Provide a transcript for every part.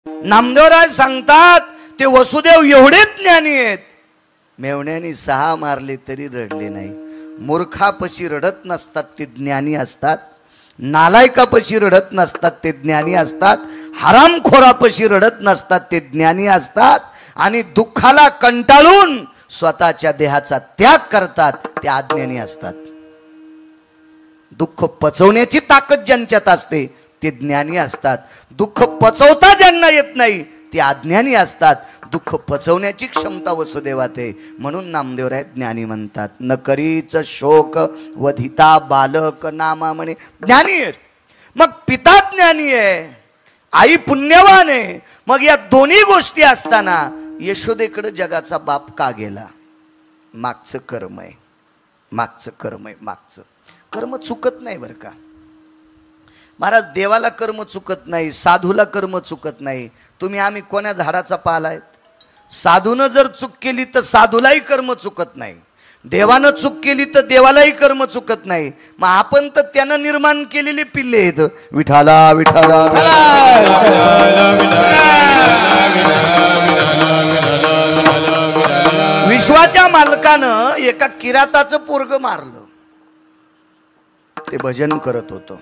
नामदेवराज सांगतात ते वसुदेव एवढे ज्ञानी आहेत, मेवण्याने 6 मारले तरी रडले नाही. मूर्खापशी रडत नसतात ते ज्ञानी असतात, नालायकापशी रडत नसतात ते ज्ञानी असतात, हरामखोरापशी रडत नसतात ते ज्ञानी असतात, आणि दुःखाला कंटाळून स्वतःच्या देहाचा त्याग करतात ते अज्ञानी असतात. दुःख पचवण्याची ताकद ज्यांच्यात असते ते ज्ञानी असतात, दुःख पचवता ज्यांना येत नाही ते अज्ञानी असतात. दुःख पचवण्याची क्षमता वसुदेवात आहे, म्हणून नामदेवराय ज्ञानी म्हणतात. न करीच शोक वधिता बालक नामा म्हणे ज्ञानी आहेत. मग पिता ज्ञानी आहे, आई पुण्यवान आहे. मग या दोन्ही गोष्टी असताना यशोदेकडे जगाचा बाप का गेला? मागचं कर्म आहे, मागचं कर्म आहे. मागचं कर्म चुकत नाही बरं का महाराज. देवाला कर्म चुकत नाही, साधूला कर्म चुकत नाही. तुम्ही आम्ही कोण्या झाडाचा पाला आहेत? साधूनं जर चूक केली तर साधूलाही कर्म चुकत नाही, देवानं चूक केली तर देवालाही कर्म चुकत नाही. मग आपण तर त्यानं निर्माण केलेले पिल्ले आहेत. विठाला विठाला विश्वाच्या मालकानं एका किराताचं पोरग मारलं. ते भजन करत होतं,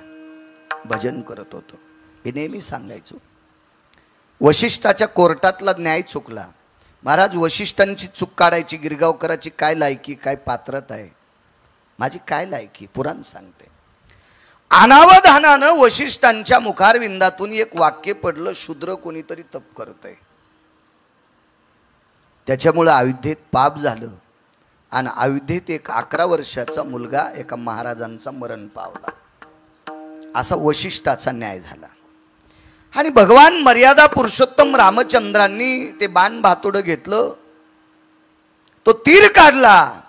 भजन करत होतं. हे नेहमी सांगायचो. वशिष्ठाच्या कोर्टातला न्याय चुकला. महाराज वशिष्ठांची चूक काढायची गिरगावकराची काय लायकी, काय पात्रता आहे, माझी काय लायकी पुराण सांगते. अनावधानानं वशिष्ठांच्या मुखारविंदातून एक वाक्य पडलं, शूद्र कोणीतरी तप करतंय. त्याच्यामुळं अयोध्येत पाप झालं आणि अयोध्येत एक 11 वर्षाचा मुलगा एका महाराजांचा मरण पावला. असा वशिष्ठाचा न्याय झाला. आणि भगवान मर्यादा पुरुषोत्तम रामचंद्रांनी ते बाण भातोडं घेतलं, तो तीर काढला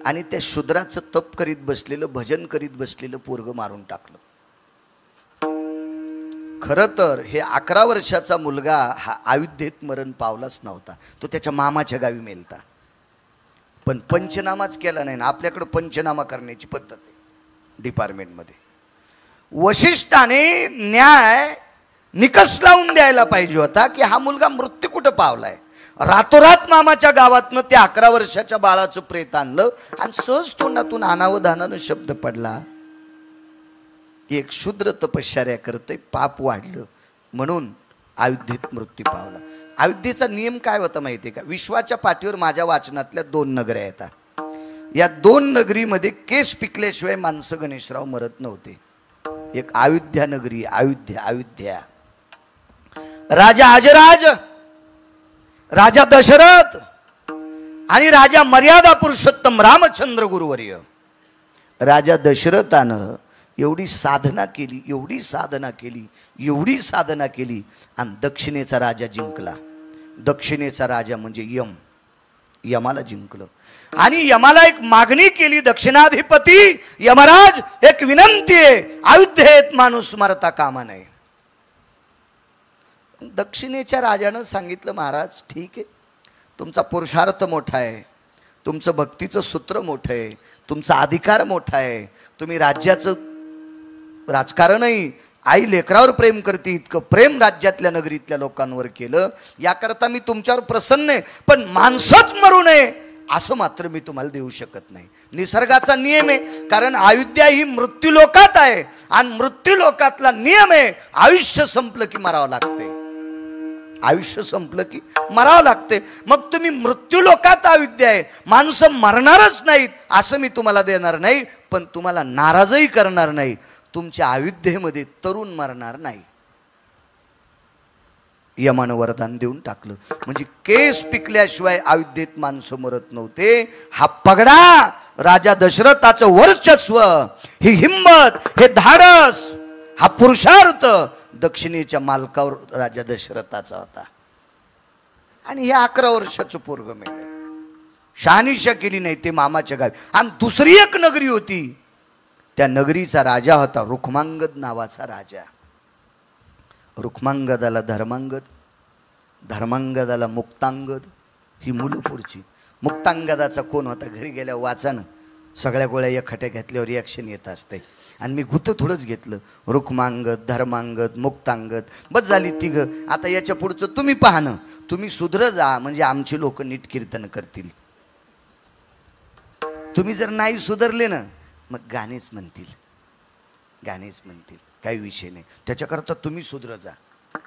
आणि त्या शूद्राचं तप करीत बसलेलं, भजन करीत बसलेलं पोरग मारून टाकलं. खरं तर हे 11 वर्षाचा मुलगा हा अयोध्येत मरण पावलाच नव्हता, तो त्याच्या मामाच्या गावी मेलता. पण पंचनामाच केला नाही ना. आपल्याकडे पंचनामा करण्याची पद्धत आहे डिपार्टमेंटमध्ये. वशिष्ठाने न्याय निकष लावून द्यायला पाहिजे होता की हा मुलगा मृत्यू कुठं पावलाय. रातोरात मामाच्या गावातनं त्या 11 वर्षाच्या बाळाचं प्रेत आणलं आणि सहज तोंडातून अनावधानानं शब्द पडला की एक शूद्र तपश्चर्या करते, पाप वाढलं म्हणून अयोध्येत मृत्यू पावला. अयोध्येचा नियम काय होता माहिती आहे का? विश्वाच्या पाठीवर माझ्या वाचनातल्या 2 नगऱ्या येतात. या 2 नगरीमध्ये केस पिकल्याशिवाय माणसं गणेशराव मरत नव्हते. एक अयोध्या नगरी, अयोध्या. राजा अजराज, राजा दशरथ आणि राजा मर्यादा पुरुषोत्तम रामचंद्र गुरुवर्य. राजा दशरथानं एवढी साधना केली, एवढी साधना केली, एवढी साधना केली आणि दक्षिणेचा राजा जिंकला. दक्षिणेचा राजा म्हणजे यम, यमाला जिंकलं. आणि यमाला एक मागणी केली, दक्षिणाधिपती यमराज एक विनंती आहे, अयोध्येत माणूस मरता कामा नये. दक्षिणेच्या राजानं सांगितलं, महाराज ठीक आहे, तुमचा पुरुषार्थ मोठा आहे, तुमचं भक्तीचं सूत्र मोठं आहे, तुमचा अधिकार मोठा आहे, तुम्ही राज्याचं राजकारणही आई लेकरावर प्रेम करते इतकं प्रेम राज्यातल्या नगरीतल्या लोकांवर केलं, याकरता मी तुमच्यावर प्रसन्न आहे. पण माणसंच मरू नये असं मात्र मी तुम्हाला देऊ शकत नाही. निसर्गाचा नियम आहे, कारण अयोध्या ही मृत्यूलोकात आहे आणि मृत्यूलोकातला नियम आहे, आयुष्य संपलं की मरावं लागते. आयुष्य संपलं की मरावं लागते. मग तुम्ही मृत्यूलोकात अयोध्या आहे, माणसं मरणारच नाहीत असं मी तुम्हाला देणार नाही, पण तुम्हाला नाराजही करणार नाही. तुमच्या अयोध्येमध्ये तरुण मरणार नाही. यमानं वरदान देऊन टाकलं. म्हणजे केस पिकल्याशिवाय अयोध्येत माणसं मरत नव्हते. हा पगडा राजा दशरथाचं वर्चस्व, ही हिंमत, हे धाडस, हा पुरुषार्थ दक्षिणेच्या मालकावर राजा दशरथाचा होता. आणि हे 11 वर्षाचं पोरग मेले. शहानिशा केली नाही ते मामाच्या गावी. आणि दुसरी एक नगरी होती, त्या नगरीचा राजा होता रुक्मांगद नावाचा राजा. रुक्मांगदाला धर्मांगद, धर्मांगदाला मुक्तांगद, ही मुलं पुढची. मुक्तांगदाचा कोण होता? घरी गेल्यावर वाचा ना, सगळ्या गोळ्या एकखट्या घेतल्यावर रिॲक्शन येत असते. आणि मी गुतं थोडंच घेतलं, रुक्मांगत, धर्मांगत, मुक्तांगत, बस झाली तिघं. आता याच्या पुढचं तुम्ही पाहणं, तुम्ही सुधर जा म्हणजे आमची लोक नीट कीर्तन करतील. तुम्ही जर नाही सुधरले ना मग गाणेच म्हणतील, गाणेच म्हणतील, काही विषय नाही. त्याच्याकरता तुम्ही सुधर जा,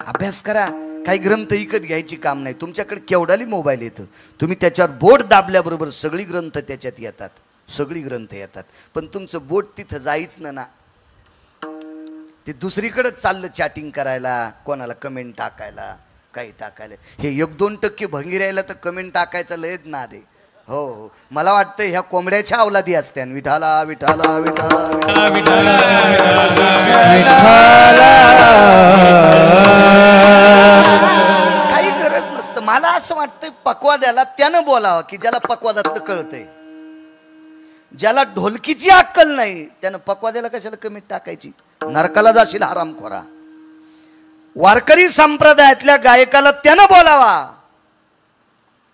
अभ्यास करा. काही ग्रंथ विकत घ्यायची काम नाही. तुमच्याकडे केवढाली मोबाईल येतं, तुम्ही त्याच्यावर बोट दाबल्याबरोबर सगळी ग्रंथ त्याच्यात येतात, सगळी ग्रंथ येतात. पण तुमचं बोट तिथं जाईच ना, ते दुसरीकडेच चाललं चॅटिंग करायला, कोणाला कमेंट टाकायला, काही टाकायला. हे 1-2% भंगीरायला तर कमेंट टाकायचं लयच ना दे. हो हो, मला वाटतं ह्या कोंबड्याच्या अवलादी असत्या. विठाला विठाला विठाला विठाला, काही गरज नसतं. मला असं वाटतंय पक्वाद्याला त्यानं बोलावं की ज्याला पक्वादातलं कळतंय. ज्याला ढोलकीची अक्कल नाही त्यानं पक्वाद्याला कशाला कमेंट टाकायची. नरकाला जाशील हरामखोरा. वारकरी संप्रदायातल्या गायकाला त्यानं बोलावा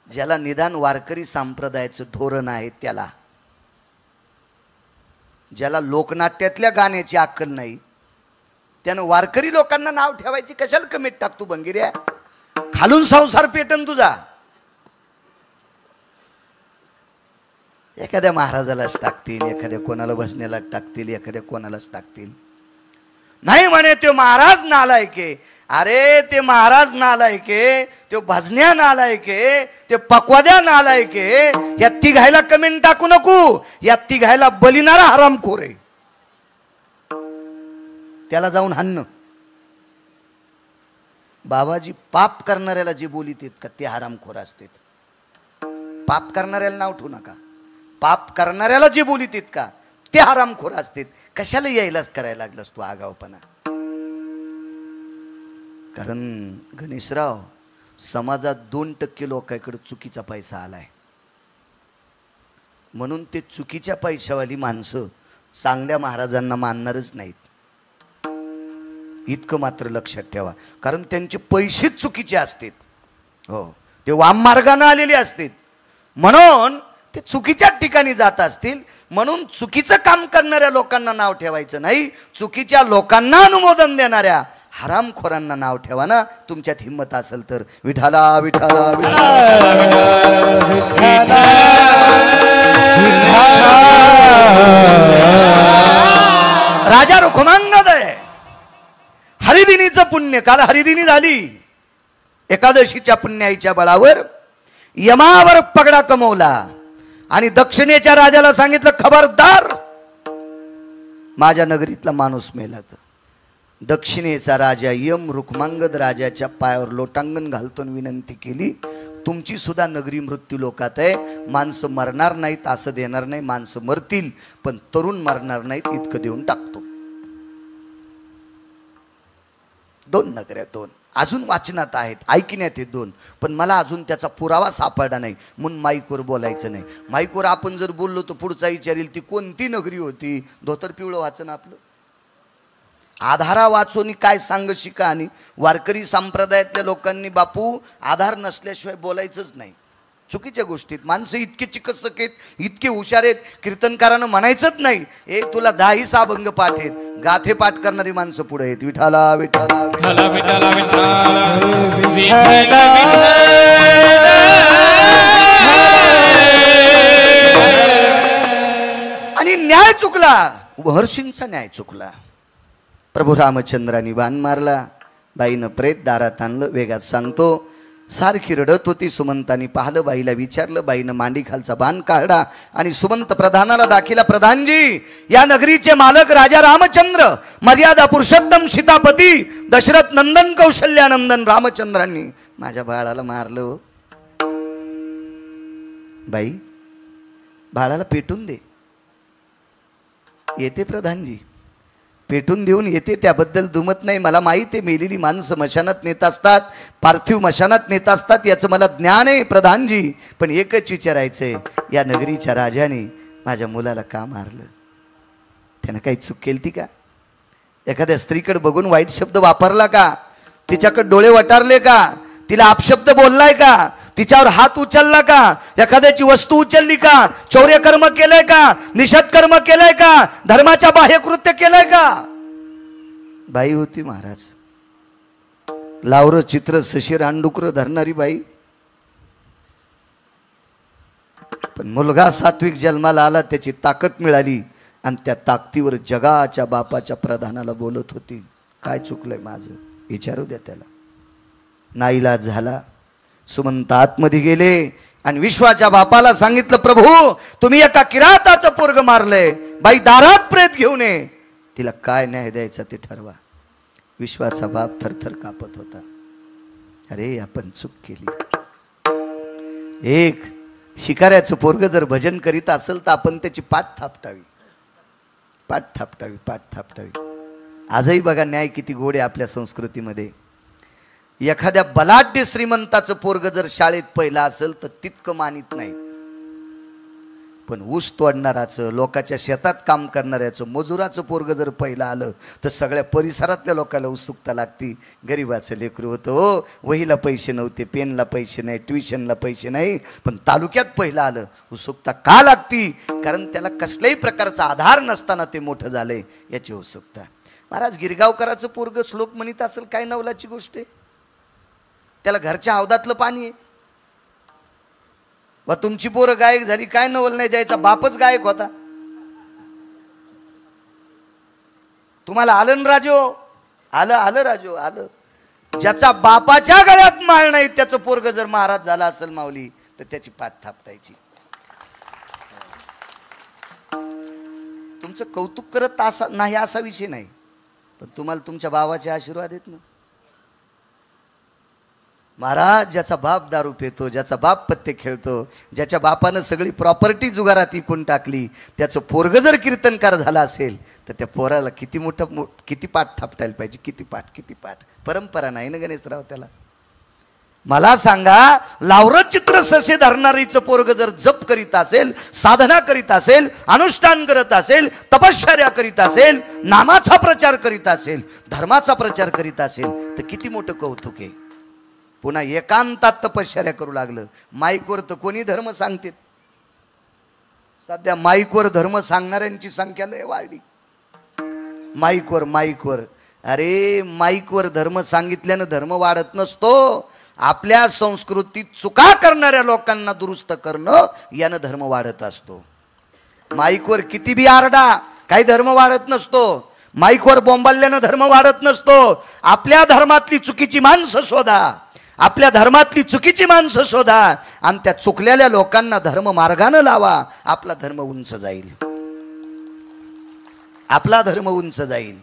ज्याला निदान वारकरी संप्रदायाचं धोरण आहे त्याला. ज्याला लोकनाट्यातल्या गाण्याची अक्कल नाही त्यानं वारकरी लोकांना नाव ठेवायची कशाला कमेंट टाकतो भंगिऱ्या. खालून संसार पेटन तुझा. एखाद्या महाराजालाच टाकतील, एखाद्या कोणाला बसण्याला टाकतील, एखाद्या कोणालाच टाकतील. नाही म्हणे तो महाराज नालायके. अरे ते महाराज नालायके, तो भजन्या नालायके, ते पक्वाद्या नालायके. या तिघायला कमेंट टाकू नको. या तिघायला बलिणारा हरामखोर आहे. त्याला जाऊन हाणणं. बाबाजी पाप करणाऱ्याला जे बोलीत का ते हरामखोर असते. पाप करणाऱ्याला नाव ठेवू नका. पाप करणाऱ्याला जे बोलीत का ते हरामखोर असतात. कशाला यायलाच करायला लागलास तू आगावपणा. कारण गणेशराव, समाजात 2% लोकांकडे चुकीचा पैसा आलाय. म्हणून ते चुकीच्या पैशावाली माणसं चांगल्या महाराजांना मानणारच नाहीत. इतकं मात्र लक्षात ठेवा. कारण त्यांचे पैसेच चुकीचे असतात. हो, ते वाम मार्गाने आलेले असतात. म्हणून ते चुकीच्या ठिकाणी जात असतील. म्हणून चुकीचं काम करणाऱ्या लोकांना नाव ठेवायचं नाही. चुकीच्या लोकांना अनुमोदन देणाऱ्या हरामखोरांना नाव ठेवा ना, तुमच्यात हिंमत असेल तर. विठाला विठाला राजा रुक्मांगद आहे. हरिदिनीचं पुण्य, काल हरिदिनी झाली. एकादशीच्या पुण्याईच्या बळावर यमावर पगडा कमवला आणि दक्षिणेच्या राजाला सांगितलं, खबरदार माझ्या नगरीतला माणूस मेला तर. दक्षिणेचा राजा यम रुक्मांगद राजाच्या पायावर लोटांगण घालतून विनंती केली, तुमची सुद्धा नगरी मृत्यू लोकात आहे. माणसं मरणार नाहीत असं देणार नाही. माणसं मरतील पण तरुण मरणार नाहीत इतकं देऊन टाकतो. 2 नगऱ्या, 2 अजून वाचनात आहेत, ऐकण्यात आहेत 2. पण मला अजून त्याचा पुरावा सापडला नाही म्हणून माईकवर बोलायचं नाही. माईकवर आपण जर बोललो तर पुढचा विचारेल ती कोणती नगरी होती. धोतर पिवळं वाचन आपलं. आधारा वाचून काय सांग शिका. आणि वारकरी संप्रदायातल्या लोकांनी बापू आधार नसल्याशिवाय बोलायचंच नाही. चुकीच्या गोष्टीत माणसं इतके चिकित्सक आहेत, इतके हुशार आहेत. कीर्तनकारानं म्हणायचंच नाही ए तुला 10 अभंग पाठ आहेत. गाथे पाठ करणारी माणसं पुढे आहेत. विठाला विठाला विठाला विठाला विठाला. आणि न्याय चुकला. महर्षींचा न्याय चुकला. प्रभू रामचंद्रांनी बाण मारला. बाईनं प्रेत दारात आणलं. वेगात सांगतो, सारखी रडत होती. सुमंतानी पाहिलं, बाईला विचारलं. बाईनं मांडी खालचा बाण काढला आणि सुमंत प्रधानाला दाखिला, प्रधानजी या नगरीचे मालक राजा रामचंद्र, मर्यादा पुरुषोत्तम सीतापती दशरथ नंदन कौशल्यानंदन रामचंद्रांनी माझ्या बाळाला मारलं. बाई बाळाला पेटून दे. येते प्रधानजी, पेटून देऊन येते, त्याबद्दल दुमत नाही. मला माहिती आहे मेलेली माणसं मशानात नेत असतात, पार्थिव मशानात नेत असतात, याचं मला ज्ञान आहे प्रधानजी. पण एकच विचारायचंय, या नगरीच्या राजाने माझ्या मुलाला का मारलं? त्यानं काही चूक केली ती का? एखाद्या स्त्रीकडे बघून वाईट शब्द वापरला का? तिच्याकडे डोळे वटारले का? तिला अपशब्द बोललाय का? तिच्यावर हात उचलला का, एखाद्याची वस्तू उचलली का, चौर्यकर्म केलंय का, निषेध कर्म केलंय का, धर्माच्या बाह्यकृत्य केलंय का? बाई होती महाराज, लावरं चित्र सशी रानडुकर धरणारी बाई. पण मुलगा सात्विक जन्माला आला, त्याची ताकद मिळाली आणि त्या ताकदीवर जगाच्या बापाच्या प्रधानाला बोलत होती. काय चुकलंय माझं, विचारू द्या त्याला. नाईलाज झाला. सुमंत आतमध्ये गेले आणि विश्वाच्या बापाला सांगितलं, प्रभू तुम्ही एका किराताचं पोरग मारलंय, बाई दारात प्रेत घेऊन ये, तिला काय न्याय द्यायचा ते ठरवा. विश्वाचा बाप थरथर कापत होता. अरे आपण चूक केली. एक शिकाऱ्याचं पोरग जर भजन करीत असेल तर आपण त्याची पाठ थापटावी, पाठ थापटावी, पाठ थापटावी. आजही बघा न्याय किती गोड आहे आपल्या संस्कृतीमध्ये. एखाद्या बलाढ्य श्रीमंताचं पोरग जर शाळेत पहिला असेल तर तितकं मानित नाही, पण ऊस तोडणाराचं, लोकांच्या शेतात काम करणाऱ्याचं, मजुराचं पोरग जर पहिलं आलं तर सगळ्या परिसरातल्या लोकांना उत्सुकता लागती. गरिबाचं लेकरू होतं हो, वहीला पैसे नव्हते, पेनला पैसे नाही, ट्युशनला पैसे नाही, पण तालुक्यात पहिलं आलं. उत्सुकता का लागती? कारण त्याला कसल्याही प्रकारचा आधार नसताना ते मोठं झालंय याची उत्सुकता. महाराज गिरगावकराचं पोरग श्लोक म्हणत असेल, काय नवलाची गोष्ट आहे. त्याला घरच्या हौदातलं पाणी आहे. व तुमची पोरं गायक झाली, काय नवल नाही द्यायचा, बापच गायक होता. तुम्हाला आलं ना राजो, आलं आलं राजो आलं. ज्याचा बापाच्या गळ्यात माळ नाही त्याचं पोरग जर महाराज झाला असेल माऊली, तर त्याची पाठ थापटायची. तुमचं कौतुक करत असा नाही असा विषय नाही, पण तुम्हाला तुमच्या बाबाचे आशीर्वाद आहेत ना. महाराज ज्याचा बाप दारू पितो, ज्याचा बाप पत्ते खेळतो, ज्याच्या बापानं सगळी प्रॉपर्टी जुगारात इकून टाकली, त्याचं पोरग जर कीर्तनकार झाला असेल तर त्या पोराला किती मोठं किती पाठ थापटायला पाहिजे, किती पाठ, किती पाठ. परंपरा नाही ना गणेशराव त्याला. मला सांगा, लावरं चित्र ससे धरणारीचं पोरग जर जप करीत असेल, साधना करीत असेल, अनुष्ठान करत असेल, तपश्चर्या करीत असेल, नामाचा प्रचार करीत असेल, धर्माचा प्रचार करीत असेल तर किती मोठं कौतुक आहे. पुन्हा एकांतात तपश्चर्या करू लागलं. माईकवर तर कोणी धर्म सांगते. सध्या माईकवर धर्म सांगणाऱ्यांची संख्या लय वाढली. माईकवर माईकवर अरे माईकवर धर्म सांगितल्यानं धर्म वाढत नसतो. आपल्या संस्कृतीत चुका करणाऱ्या लोकांना दुरुस्त करणं यानं धर्म वाढत असतो. माईकवर किती बी आरडा, काही धर्म वाढत नसतो. माईकवर बोंबाल्यानं धर्म वाढत नसतो. आपल्या धर्मातली चुकीची माणसं शोधा, आपल्या धर्मातली चुकीची माणसं शोधा आणि त्या चुकलेल्या लोकांना धर्म मार्गाने लावा. आपला धर्म उंच जाईल, आपला धर्म उंच जाईल.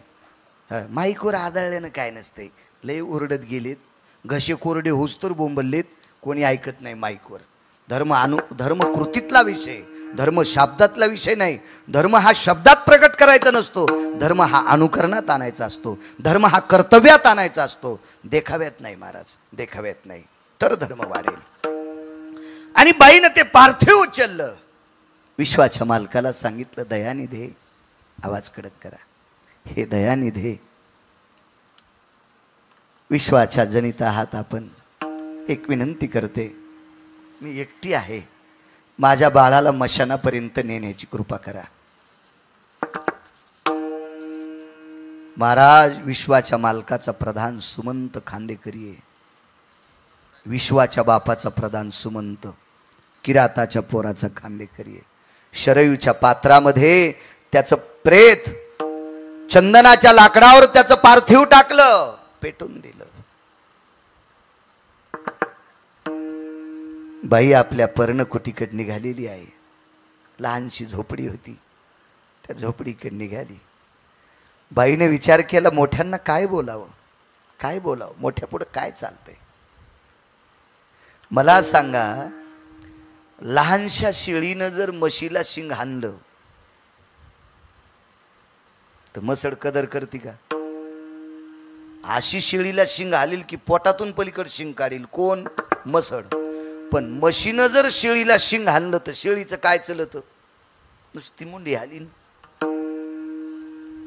माईकवर आदळल्यानं काय नसते. लय ओरडत गेलेत, घसे कोरडे होस्तोर बोंबललेत, कोणी ऐकत नाही माईकवर. धर्म कृतीतला विषय, धर्म शब्दातला विषय नाही. धर्म हा शब्दात प्रकट करायचा नसतो, धर्म हा अनुकरणात आणायचा असतो, धर्म हा कर्तव्यात आणायचा असतो. देखाव्यात नाही महाराज, देखाव्यात नाही, तर धर्म वाढेल. आणि बाईनं ते पार्थिव उचललं. विश्वाच्या मालकाला सांगितलं, दयानिधे, आवाज कडक करा, हे दयानिधे, विश्वाच्या जनित आहात आपण, एक विनंती करते. मी एकटी आहे, माझ्या बाळाला मशानापर्यंत नेण्याची कृपा करा. महाराज विश्वाच्या मालकाचा प्रधान सुमंत खांदेकरी आहे. विश्वाच्या बापाचा प्रधान सुमंत, किराताच्या पोराचा खांदेकरी आहे. शरयूच्या पात्रामध्ये त्याचं प्रेत, चंदनाच्या लाकडावर त्याचं पार्थिव टाकलं, पेटून दिलं. बाई आपल्या पर्णकुटीकडे निघालेली आहे. लहानशी झोपडी होती, त्या झोपडीकडे निघाली. बाईने विचार केला, मोठ्यांना काय बोलावं, काय बोलावं, मोठ्या पुढं काय चालतंय. मला सांगा, लहानशा शेळीनं जर म्हशीला शिंग हाणलं तर मसड कदर करते का? अशी शेळीला शिंग हालील की पोटातून पलीकडे शिंग काढील कोण? मसड. पण म्हशीनं जर शेळीला शिंग हाणलं तर शेळीचं काय चलत? नुसती मुंडी हालीन.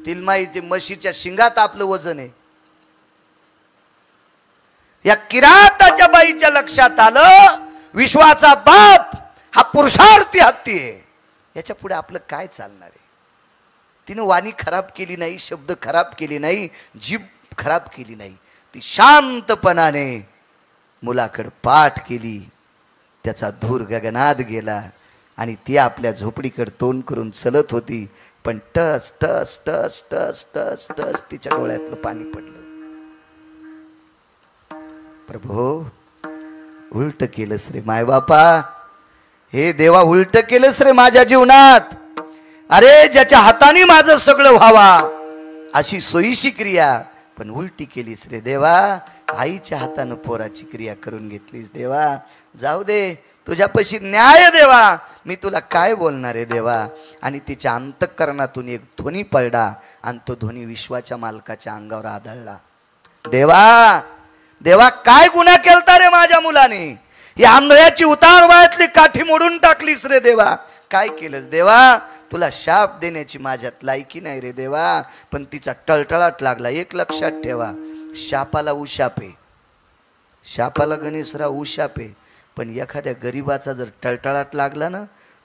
तिला माहिती म्हशीच्या शिंगात आपलं वजन आहे. या किराताच्या बाईच्या लक्षात आलं, विश्वाचा बाप हा पुरुषार्थी हत्ती आहे. याच्या पुढे आपलं काय चालणार आहे? तिनं वाणी खराब केली नाही, शब्द खराब केली नाही, जीभ खराब केली नाही. ती शांतपणाने मुलाकडे पाठ केली. त्याचा धूर गगनात गेला आणि ती आपल्या झोपडीकडे तोंड करून चलत होती. पण टस टस टस टस टस टस तिच्या डोळ्यातलं पाणी पडलं. प्रभू, उलट केलंस रे माय बापा, हे देवा उलट केलंस रे माझ्या जीवनात. अरे ज्याच्या हाताने माझं सगळं व्हावा अशी सोयीची क्रिया, पण उलटी केलीस रे देवा. आईच्या हातानं पोराची क्रिया करून घेतलीस देवा. जाऊ दे, तुझ्यापाशी न्याय देवा. मी तुला काय बोलणार आहे देवा. आणि तिच्या अंतःकरणातून एक ध्वनी पडला आणि तो ध्वनी विश्वाच्या मालकाच्या अंगावर आदळला. देवा, देवा काय गुन्हा केलता रे माझ्या मुलाने. या आंधळ्याची उतार वयातली काठी मोडून टाकलीस रे देवा. काय केलंस देवा. तुला शाप देण्याची माझ्यात लायकी नाही रे देवा. पण तिचा टळटळाट लागला. एक लक्षात ठेवा, शापाला उशाप आहे, शापाला गणेशराव उशाप आहे. पण एखाद्या गरीबाचा जर टळटळाट लागला ना,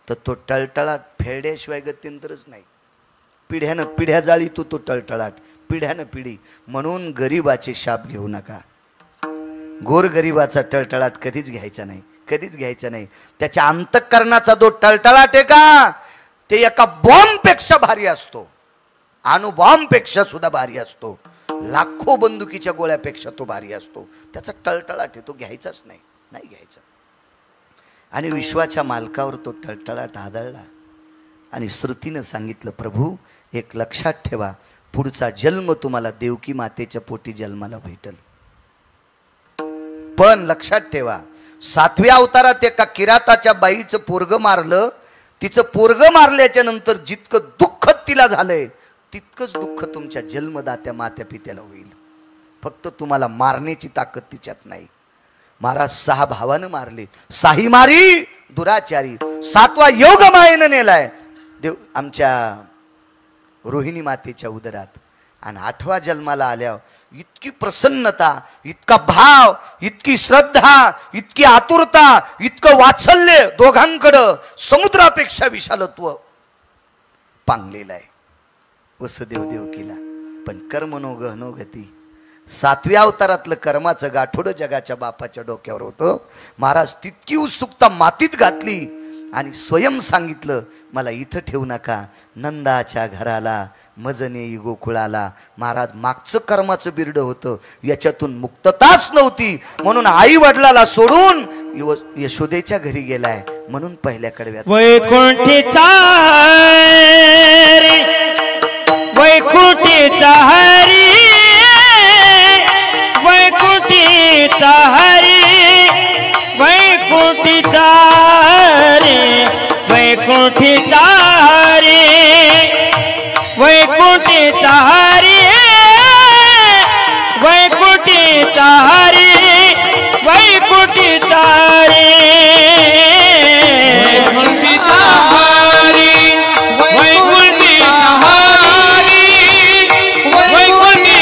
तर तो टळटळाट फेड्याशिवाय गत्यंतरच नाही. पिढ्यानं पिढ्या जाळी तो टळटळाट, पिढ्यानं पिढी. म्हणून गरीबाचे शाप घेऊ नका. गोरगरिबाचा टळटळाट कधीच घ्यायचा नाही, कधीच घ्यायचा नाही. त्याच्या अंतःकरणाचा जो टळटळाट आहे का, ते एका बॉम्बपेक्षा भारी असतो, अणुबॉम्बपेक्षा सुद्धा भारी असतो, लाखो बंदुकीच्या गोळ्यापेक्षा तो भारी असतो. त्याचा टळटळाट आहे, तो घ्यायचाच नाही, नाही घ्यायचा. आणि विश्वाच्या मालकावर तो टळटळाट आदळला. आणि श्रुतीनं सांगितलं, प्रभू एक लक्षात ठेवा, पुढचा जन्म तुम्हाला देवकी मातेच्या पोटी जन्माला भेटल. पण लक्षात ठेवा, 7व्या अवतारात एका किराताच्या बाईचं पोरग मारलं. तिचं पोरग मारल्याच्या नंतर जितकं दुःख तिला झालंय, तितकंच दुःख तुमच्या जन्मदात्या मात्या पित्याला होईल. फक्त तुम्हाला मारण्याची ताकद तिच्यात नाही. महाराज 6 भावानं मारले, 6ही मारी दुराचारी. 7वा योग मायेनं नेलाय देव आमच्या रोहिणी मातेच्या उदरात. आणि 8व्या जन्माला आल्यावर इतकी प्रसन्नता, इतका भाव, इतकी श्रद्धा, इतकी आतुरता, इतकं वात्सल्य दोघांकडं समुद्रापेक्षा विशालत्व पांगलेलं आहे वसुदेव देवकीला. पण कर्म नो गहनो गती. 7व्या अवतारातलं कर्माचं गाठोडं जगाच्या बापाच्या डोक्यावर होतं. महाराज तितकी उत्सुकता मातीत घातली आणि स्वयं सांगितलं, मला इथं ठेवू नका, नंदाच्या घराला, मजने गोकुळाला. महाराज मागचं कर्माचं बिरडं होतं, याच्यातून मुक्तताच नव्हती. म्हणून आई वडिलाला सोडून यशोदेच्या घरी गेलाय. म्हणून पहिल्या कडव्यात वैकुंठीचा हरी, वैकुंठीचा हरी, वैकुंठीचा हरी, वैकुंठीचा हरी, वैकुंठीचा हरी, वैकुंठीचा हरी, वैकुंठीचा हरी, वैकुंठीचा हरी, वैकुंठीचा हरी, वैकुंठीचा हरी, वैकुंठीचा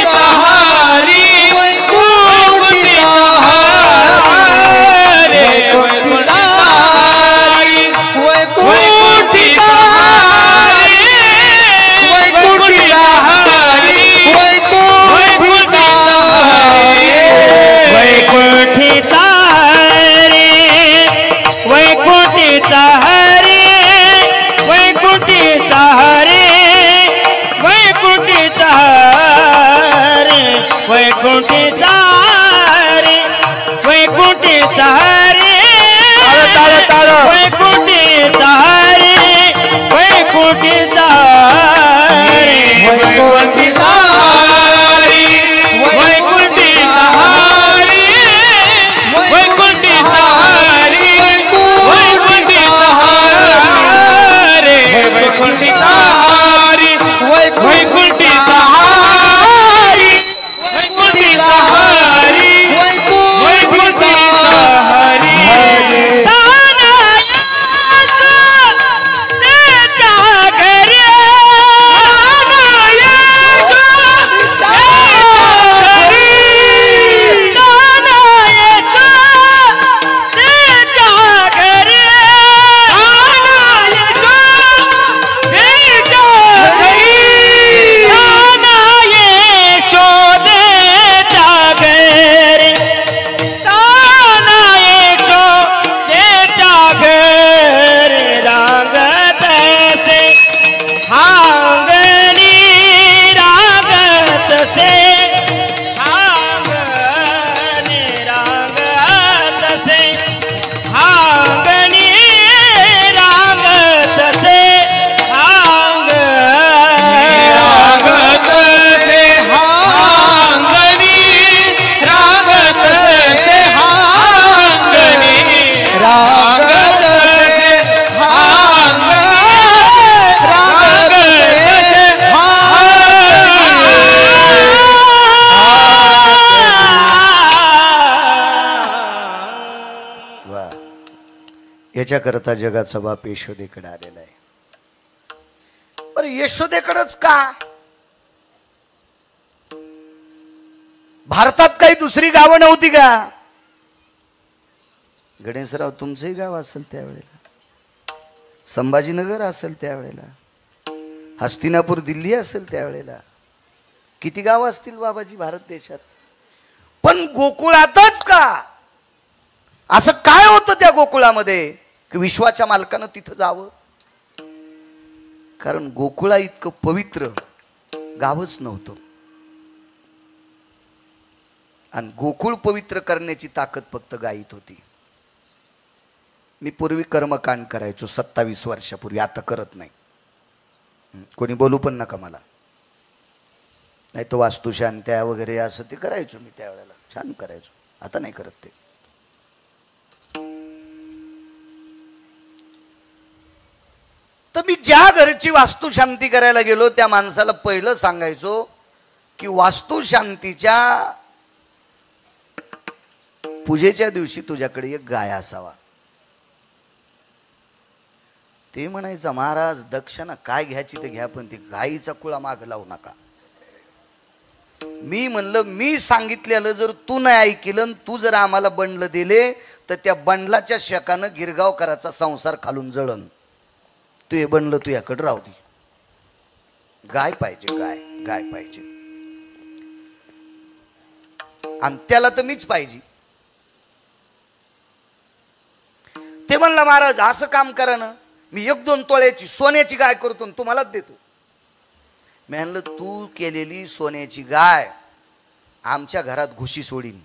याच्याकरता जगाचा बाप यशोदेकडे आलेला आहे. बरं यशोदेकडेच का? भारतात काही दुसरी गावं नव्हती का? गणेशराव तुमचंही गाव असेल त्यावेळेला, संभाजीनगर असेल त्यावेळेला, हस्तिनापूर दिल्ली असेल त्यावेळेला, किती गावं असतील बाबाजी भारत देशात. पण गोकुळातच का? असं काय होतं त्या गोकुळामध्ये की विश्वाच्या मालकानं तिथं जावं? कारण गोकुळा इतकं पवित्र गावच नव्हतं. आणि गोकुळ पवित्र करण्याची ताकद फक्त गायीत होती. मी पूर्वी कर्मकांड करायचो 27 वर्षापूर्वी, आता करत नाही. कोणी बोलू पण नका मला. नाही तो वास्तुशांत्या वगैरे असं ते करायचो मी त्यावेळेला, छान करायचो. आता नाही करत ते. तर मी ज्या घरची वास्तुशांती करायला गेलो त्या माणसाला पहिलं सांगायचो की वास्तुशांतीच्या पूजेच्या दिवशी तुझ्याकडे एक गाय असावा. ते म्हणायचं महाराज दक्षिणा काय घ्यायची ते घ्या, पण ती गायीचा कुळा माग लावू नका. मी म्हणलं मी सांगितलेलं जर तू नाही ऐकलं, तू जर आम्हाला बंडल दिले तर त्या बंडलाच्या शेकानं गिरगावकराचा संसार खालून जळण. तू हे बंडल तू याकडे राहू दे. गाय पाहिजे, गाय गाय पाहिजे. आणि त्याला तर मीच पाहिजे. ते म्हणलं महाराज असं काम करा ना, मी 1-2 तोळ्याची सोन्याची गाय करतो आणि तुम्हालाच देतो. मी म्हणलं तू केलेली सोन्याची गाय आमच्या घरात घुशी सोडीन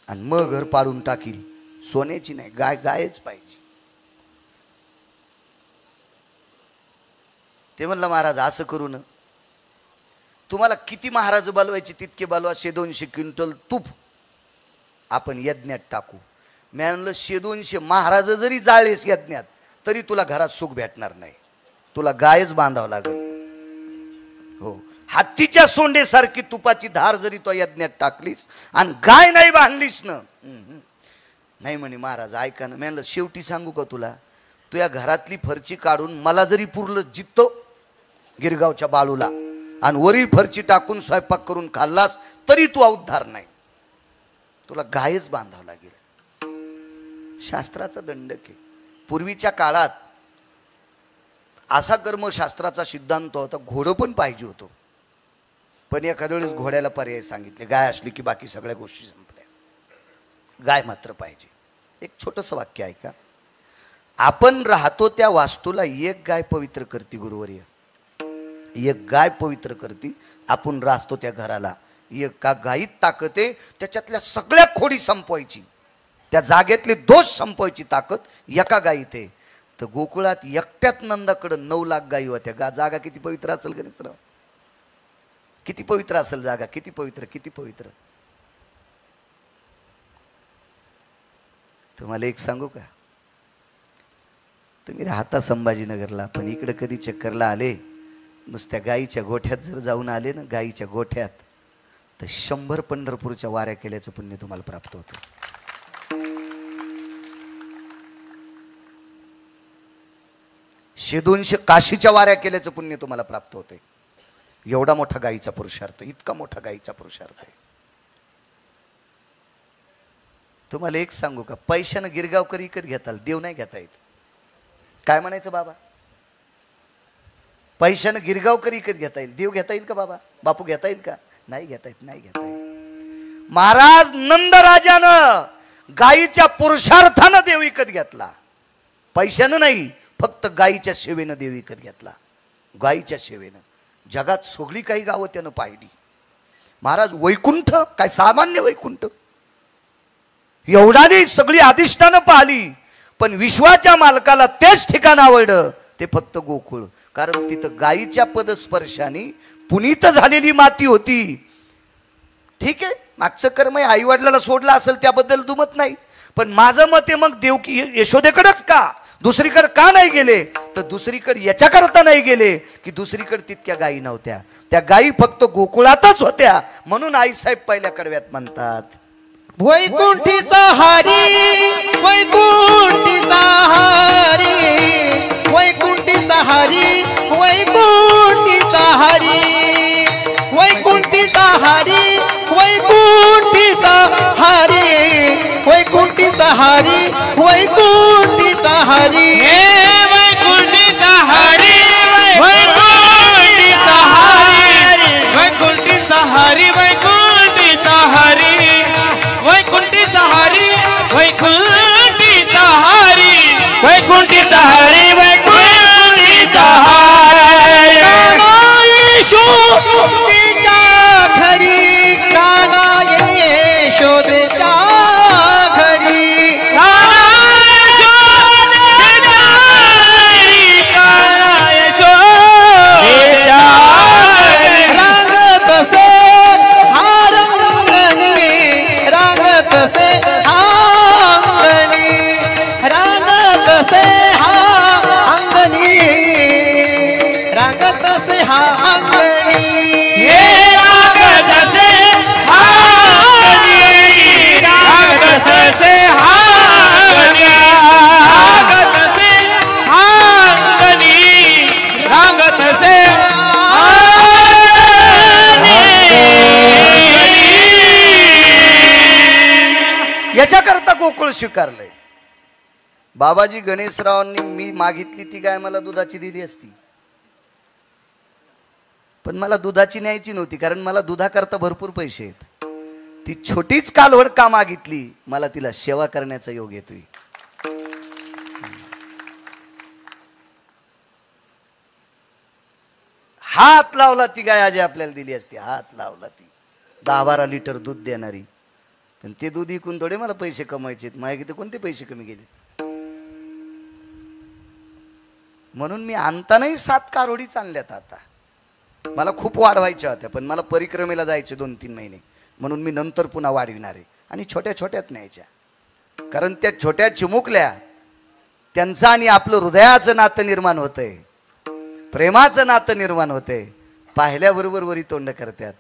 आणि मग घर पाडून टाकील. सोन्याची नाही, गाय गायच पाहिजे. ते म्हणलं महाराज असं करू ना, तुम्हाला किती महाराज बोलवायचे तितके बोलवा, 100-200 क्विंटल तूप आपण यज्ञात टाकू. मी म्हणलं 100-200 महाराज जरी जाळेस यज्ञात तरी तुला घरात सुख भेटणार नाही. तुला गायच बांधावं लागेल. हो, हत्तीच्या सोंडेसारखी तुपाची धार जरी तो यज्ञात टाकलीस आणि गाय नाही बांधलीस ना, नाही म्हणे महाराज ऐका ना. मी म्हणलं शेवटी सांगू का तुला, तू या घरातली फरची काढून मला जरी पुरलं जित्तो गिरगावच्या बाळूला आणि वरी फरची टाकून स्वयंपाक करून खाल्लास तरी तू उद्धार नाही. तुला गायच बांधावं लागेल. शास्त्राचा दंडक आहे. पूर्वीच्या काळात असा कर्मशास्त्राचा सिद्धांत होता, घोडं पण पाहिजे होतं. पण एखाद्या वेळेस घोड्याला पर्याय सांगितले, गाय असली की बाकी सगळ्या गोष्टी संपल्या. गाय मात्र पाहिजे. एक छोटंसं वाक्य ऐका. आपण राहतो त्या वास्तूला एक गाय पवित्र करती. गुरुवर्य, एक गाय पवित्र करती. आपण राहतो त्या घराला, एका गायीत ताकद आहे. त्याच्यातल्या सगळ्या खोडी संपवायची, त्या जागेतले दोष संपवायची ताकद एका गायीत आहे. तर गोकुळात एकट्यात नंदाकडे 9 लाख गायी होत्या. जागा किती पवित्र असेल गणेशराव? किती पवित्र असेल जागा? किती पवित्र, किती पवित्र. तुम्हाला एक सांगू का, तुम्ही राहता संभाजीनगरला, पण इकडे कधी चक्करला आले, नुसत्या गायीच्या गोठ्यात जर जाऊन आले ना, गायीच्या गोठ्यात, तर 100 पंढरपूरच्या वाऱ्या केल्याचं पुण्य तुम्हाला प्राप्त होतं. 100-200 काशीच्या वाऱ्या केल्याचं पुण्य तुम्हाला प्राप्त होते. एवढा मोठा गायीचा पुरुषार्थ, इतका मोठा गायीचा पुरुषार्थ आहे. तुम्हाला एक सांगू का, पैशानं गिरगावकर विकत घेताल, देव नाही घेता येत. काय म्हणायचं बाबा? पैशानं गिरगावकर विकत घेता येईल, देव घेता येईल का बाबा? बापू घेता येईल का? नाही घेता येत, नाही घेता येत. महाराज नंदराजानं गायीच्या पुरुषार्थानं देव विकत घेतला. पैशानं नाही, फक्त गायीच्या सेवेनं देव विकत घेतला. गायीच्या सेवेनं जगात सगळी काही गावं त्यानं पाहिली. महाराज वैकुंठ काय सामान्य वैकुंठ? एवढा नाही, सगळी अधिष्ठानं पाहिली, पण विश्वाच्या मालकाला तेच ठिकाण आवडलं, ते फक्त गोकुळ. कारण तिथं गायीच्या पदस्पर्शाने पुनीत झालेली माती होती. ठीक आहे, मागचं कर्म आई वडिलाला सोडलं असेल त्याबद्दल दुमत नाही, पण माझं मत आहे मग देवकी यशोदेकडेच का, दुसरीकडे का नाही गेले? तर दुसरीकडे याच्याकरता नाही गेले की दुसरीकडे तितक्या गायी नव्हत्या. त्या गायी फक्त गोकुळातच होत्या. म्हणून आईसाहेब पहिल्या कडव्यात म्हणतात, वैकुंठीचा हरी वैकुंठीचा हरी वैकुंठीचा हरी वैकुंठीचा हरी वैकुंठीचा हरी वैकुंठीचा हरी वैकुंठीचा हरी वैकुंठीचा हरी वैकुंठीचा हरी वैकुंठीचा हरी वैकुंठीचा हरी वैकुंठीचा हरी वैकुंठीचा हरी वैकुंठीचा हरी वैकुंठीचा हरी वैकुंठीचा हरी यशोदेच्या घरी काना यशोदेच्या घरी रांगत से हा रंगणी रांगत से हा अंगणी रांगत से हा अंगणी रांगत से हा अंगणी याच्याकरता गोकुळ स्वीकारलंय. बाबाजी गणेशरावांनी मी मागितली ती गाय मला दुधाची दिली असती, पण मला दुधाची न्यायची नव्हती, कारण मला दुधाकरता भरपूर पैसे आहेत. ती छोटीच कालवड का मागितली, मला तिला सेवा करण्याचा योग येतोय. हात लावला ती गाय आजी आपल्याला दिली असती, हात लावला ती 10-12 लिटर दूध देणारी. पण ते दूध विकून थोडे मला पैसे कमवायचे, माझ्या कोणते पैसे कमी गेलेत. म्हणून मी आणतानाही 7 कारोडीच आणल्यात. आता मला खूप वाढवायच्या होत्या, पण मला परिक्रमेला जायचे 2-3 महिने, म्हणून मी नंतर पुन्हा वाढविणार आहे. आणि छोट्या छोट्यात न्यायच्या, कारण त्या छोट्या चिमुकल्या त्यांचं आणि आपलं हृदयाचं नातं निर्माण होतंय, प्रेमाचं नातं निर्माण होतंय. पाहिल्याबरोबर वरी तोंड करतात.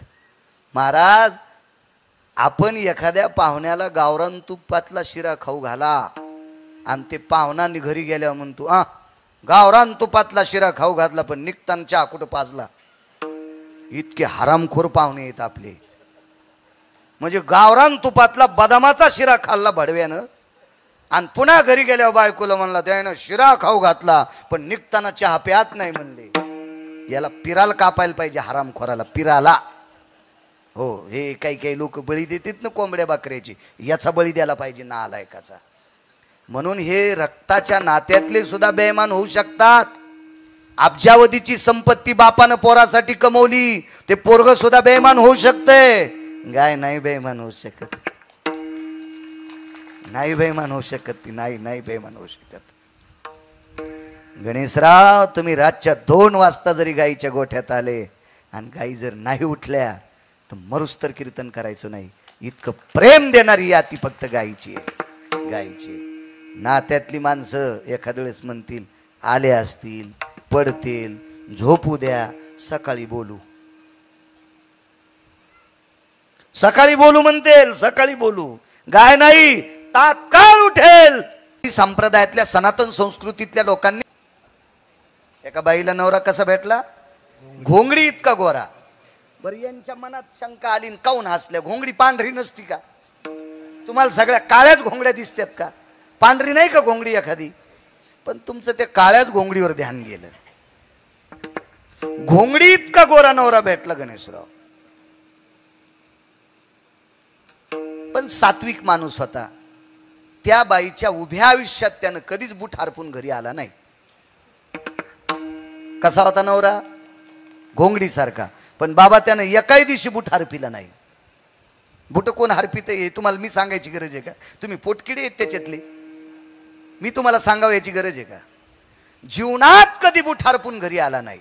महाराज, आपण एखाद्या पाहुण्याला गावरान तुपातला शिरा खाऊ घाला आणि ते पाहुणा घरी गेल्यावर म्हणतो गावरान तुपातला शिरा खाऊ घातला, पण निघताना चहा कुठं पाजला. इतके हरामखोर पाहुणे आहेत आपले. म्हणजे गावरान तुपातला बदामाचा शिरा खाल्ला भडव्यानं आणि पुन्हा घरी गेल्यावर बायकोला म्हणला त्यानं शिरा खाऊ घातला, पण निघताना चहा प्यात नाही म्हणले. याला पिराला कापायला पाहिजे, हरामखोराला पिराला. हो, हे काही काही लोक बळी देतात ना कोंबड्या बकऱ्याची, याचा बळी द्यायला पाहिजे नालायकाचा. म्हणून हे रक्ताच्या नात्यातले सुद्धा बेईमान होऊ शकतात. अब्जावधीची संपत्ती बापानं पोरासाठी कमवली, ते पोरग सुद्धा बेईमान होऊ शकते. गाय नाही बेईमान होऊ शकत, नाही बेईमान होऊ शकत ती, नाही बेईमान होऊ शकत. गणेशराव, तुम्ही रातच्या 2 वाजता जरी गाईच्या गोठ्यात आले आणि गाई जर नाही उठल्या तर मरुस्तर कीर्तन करायचं नाही. इतकं प्रेम देणारी याती फक्त गाईची आहे, गाईची. नात्यातली माणसं एखाद्या वेळेस म्हणतील आले असतील, पडतील, झोपू द्या, सकाळी बोलू, सकाळी बोलू म्हणतील, सकाळी बोलू. गाय नाही, तात्काळ उठेल. संप्रदायातल्या सनातन संस्कृतीतल्या लोकांनी एका बाईला नवरा कसा भेटला, घोंगडी इतका गोरा. बरं, यांच्या मनात शंका आली, काऊन हसल्या, घोंगडी पांढरी नसती का? तुम्हाला सगळ्या काळ्याच घोंगड्या दिसतात का? पांढरी नाही का घोंगडी एखादी? पण तुमचं त्या काळ्याच घोंगडीवर ध्यान गेलं. घोंगडी इतका गोरा नवरा भेटला गणेशराव, पण सात्विक माणूस होता. त्या बाईच्या उभ्या आयुष्यात त्यानं कधीच बूट हरपून घरी आला नाही. कसा होता नवरा? घोंगडी सारखा. पण बाबा त्यानं एकाही दिवशी बूट हरपिला नाही. बूट कोण हरपित हे तुम्हाला मी सांगायची गरज आहे का? तुम्ही पोटकिडे आहेत त्याच्यातले, मी तुम्हाला सांगावं याची गरज आहे का? जीवनात कधी बूट हरपून घरी आला नाही.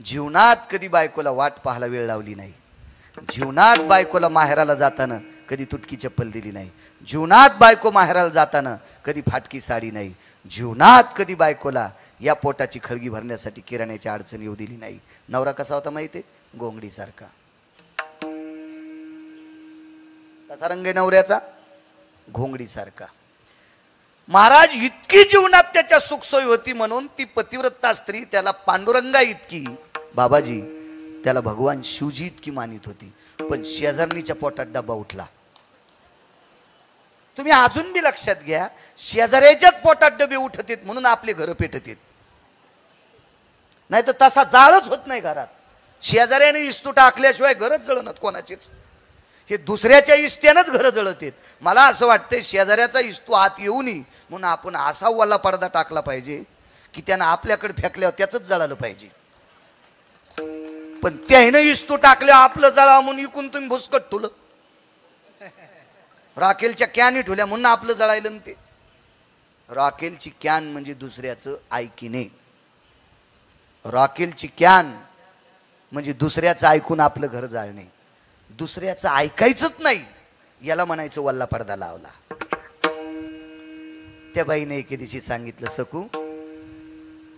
जीवनात कधी बायकोला वाट पाहायला वेळ लावली नाही. जीवनात बायकोला माहेराला जाताना कधी तुटकी चप्पल दिली नाही. जीवनात बायको माहेराला जाताना कधी फाटकी साडी नाही. जीवनात कधी बायकोला या पोटाची खळगी भरण्यासाठी किराण्याची अडचण येऊ दिली नाही. नवरा कसा होता माहिती आहे? घोंगडीसारखा. कसा रंग आहे नवऱ्याचा? घोंगडीसारखा. महाराज इतकी जीवनात त्याच्या सुखसोयी होती म्हणून ती पतिव्रता स्त्री त्याला पांडुरंगा इतकी, बाबाजी त्याला भगवान शिवजी इतकी मानित होती. पण शेजारणीच्या पोटात डबा उठला. तुम्ही अजून बी लक्षात घ्या, शेजाऱ्याच्याच पोटात डबे उठत आहेत म्हणून आपले घर पेटत आहेत, नाही तर तसा जाळच होत नाही घरात. शेजाऱ्याने इस्तू टाकल्याशिवाय घरच जळणत कोणाचीच. हे दुसऱ्याच्या इस्त्यानंच घरं जळत आहेत. मला असं वाटतंय शेजाऱ्याचा इस्तू आत येऊ नये म्हणून आपण असा वाला पडदा टाकला पाहिजे की त्यानं आपल्याकडे फेकल्यावर त्याच जळालं पाहिजे. पण त्यानं इस्तू टाकल्या आपलं जळा म्हणून इकून तुम्ही भुसकट ठुलं, राखेलच्या कॅनी ठेवल्या म्हणून आपलं जळायलं. ते राखेलची कॅन म्हणजे दुसऱ्याचं ऐकिने, राखेलची कॅन म्हणजे दुसऱ्याचं ऐकून आपलं घर जाळणे. दुसऱ्याचं ऐकायचंच नाही याला म्हणायचं वल्ला पडदा लावला. त्या बाईने एके दिवशी सांगितलं, सकू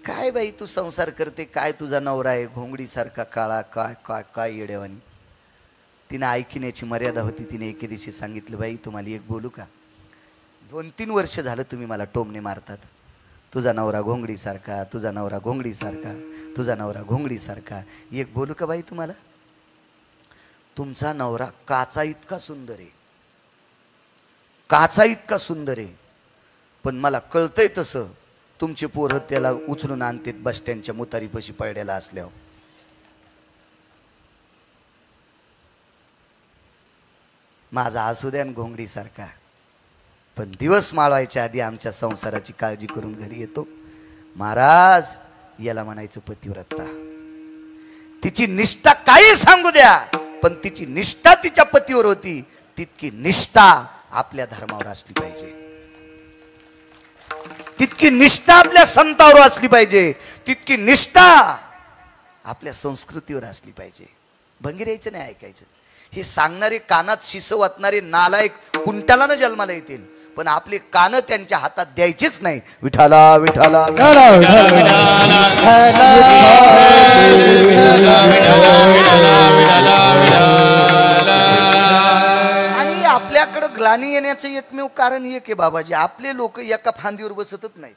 काय बाई तू संसार करते, काय तुझा नवरा आहे घोंगडीसारखा काळा, काय काय काय येड्यावानी. तिने ऐकण्याची मर्यादा होती. तिने एके दिवशी सांगितलं, बाई तुम्हाला एक बोलू का? 2-3 वर्ष झालं तुम्ही मला टोमणे मारतात, तुझा नवरा घोंगडीसारखा, तुझा नवरा घोंगडीसारखा, तुझा नवरा घोंगडीसारखा. एक बोलू का बाई तुम्हाला? तुमचा नवरा काचा इतका सुंदर आहे, काचा इतका सुंदर आहे, पण मला कळतंय तसं तुमचे पोरं त्याला उचलून आणतात बस स्टँडच्या मुतारीपाशी पडलेला असल्यावर. माझा असू द्या घोंगडीसारखा, पण दिवस माळवायच्या आधी आमच्या संसाराची काळजी करून घरी येतो. महाराज याला म्हणायचं पतिव्रता. तिची निष्ठा काही सांगू द्या, पण तिची निष्ठा तिच्या पतीवर होती, तितकी निष्ठा आपल्या धर्मावर असली पाहिजे, तितकी निष्ठा आपल्या संतावर असली पाहिजे, तितकी निष्ठा आपल्या संस्कृतीवर असली पाहिजे. भंगीर यायचं नाही ऐकायचं. हे सांगणारे कानात शिस वाटणारे नालायक कुंटालानं जन्माला येतील, पण आपले कान त्यांच्या हातात द्यायचेच नाही. विठाला विठाला आणि आपल्याकडं ग्लानी येण्याचं एकमेव कारण एक आहे बाबाजी, आपले लोक एका फांदीवर बसतच नाहीत.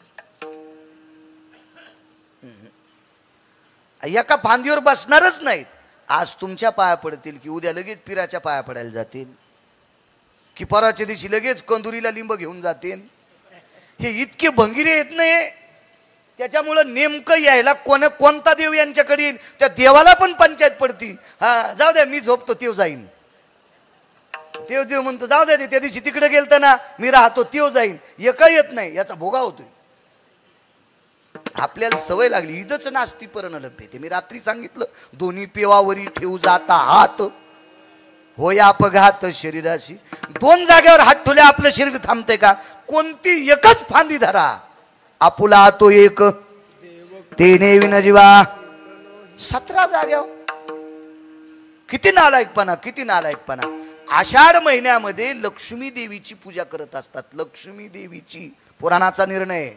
एका फांदीवर बसणारच नाहीत. आज तुमच्या पाया पडतील की उद्या लगेच पिराच्या पाया पडायला जातील, की पराच्या दिवशी लगेच कंदुरीला लिंब घेऊन जातील. हे इतके भंगिरे येत नाही. त्याच्यामुळं नेमकं यायला कोणता देव यांच्याकडे येईल त्या देवाला पण पंचायत पडती. हा जाऊ द्या मी झोपतो तेव जाईन, तेव देव म्हणतो जाऊ द्या त्या दिवशी तिकडे गेलतं ना मी राहतो तेव जाईन. एका येत नाही, याचा भोगा होतोय. आपल्याला सवय लागली. इथंच नास्ती परण लभ्यते. मी रात्री सांगितलं, दोन्ही पेवावरी ठेवू जाता हात होय अपघात शरीराशी. 2 जागेवर हात ठेवले आपलं शरीर थांबते का? कोणती एकच फांदी धरा, आपुला तो एक तेने विन जीवा. 17 जागेवर. किती नालायकपणा, किती नालायकपणा. आषाढ महिन्यामध्ये लक्ष्मी देवीची पूजा करत असतात. लक्ष्मी देवीची पुराणाचा निर्णय,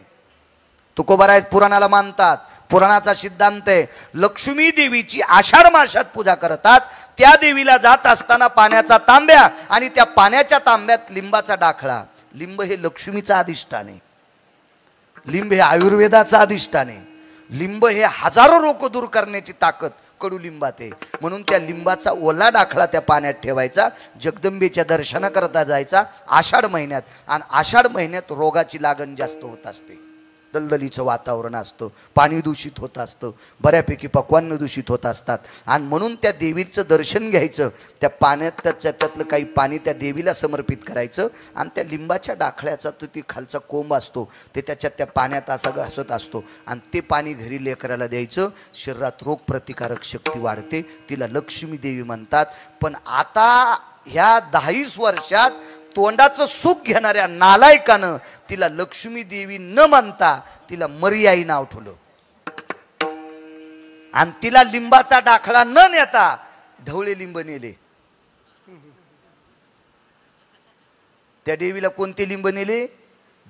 तुकोबाराय पुराणाला मानतात, पुराणाचा सिद्धांत आहे. लक्ष्मी देवीची आषाढ मासात पूजा करतात. त्या देवीला जात असताना पाण्याचा तांब्या आणि त्या पाण्याच्या तांब्यात लिंबाचा डाखळा. लिंब हे लक्ष्मीचा अधिष्ठान आहे. लिंब हे आयुर्वेदाचा अधिष्ठान आहे. लिंब हे हजारो रोग दूर करण्याची ताकद कडुलिंबात आहे. म्हणून त्या लिंबाचा ओला डाखळा त्या पाण्यात ठेवायचा, जगदंबेच्या दर्शनाकरता जायचा आषाढ महिन्यात. आणि आषाढ महिन्यात रोगाची लागण जास्त होत असते. दलदलीचं वातावरण असतं, पाणी दूषित होत असतं, बऱ्यापैकी पक्वान्न दूषित होत असतात. आणि म्हणून त्या देवीचं दर्शन घ्यायचं, त्या पाण्यात त्याच्यातलं काही पाणी त्या देवीला समर्पित करायचं आणि त्या लिंबाच्या डाखळ्याचा तो ती खालचा कोंब असतो ते त्याच्यात त्या पाण्यात असा घासत असतो आणि ते पाणी घरी लेकराला द्यायचं. शरीरात रोग प्रतिकारक शक्ती वाढते. तिला लक्ष्मी देवी म्हणतात. पण आता ह्या 10-20 वर्षात तोंडाचं सुख घेणाऱ्या नालायकानं तिला लक्ष्मी देवी न मानता तिला मर्याई नाव ठेवलं आणि तिला लिंबाचा डाखळा न नेता ढवळे लिंब नेले. त्या देवीला कोणते लिंब नेले?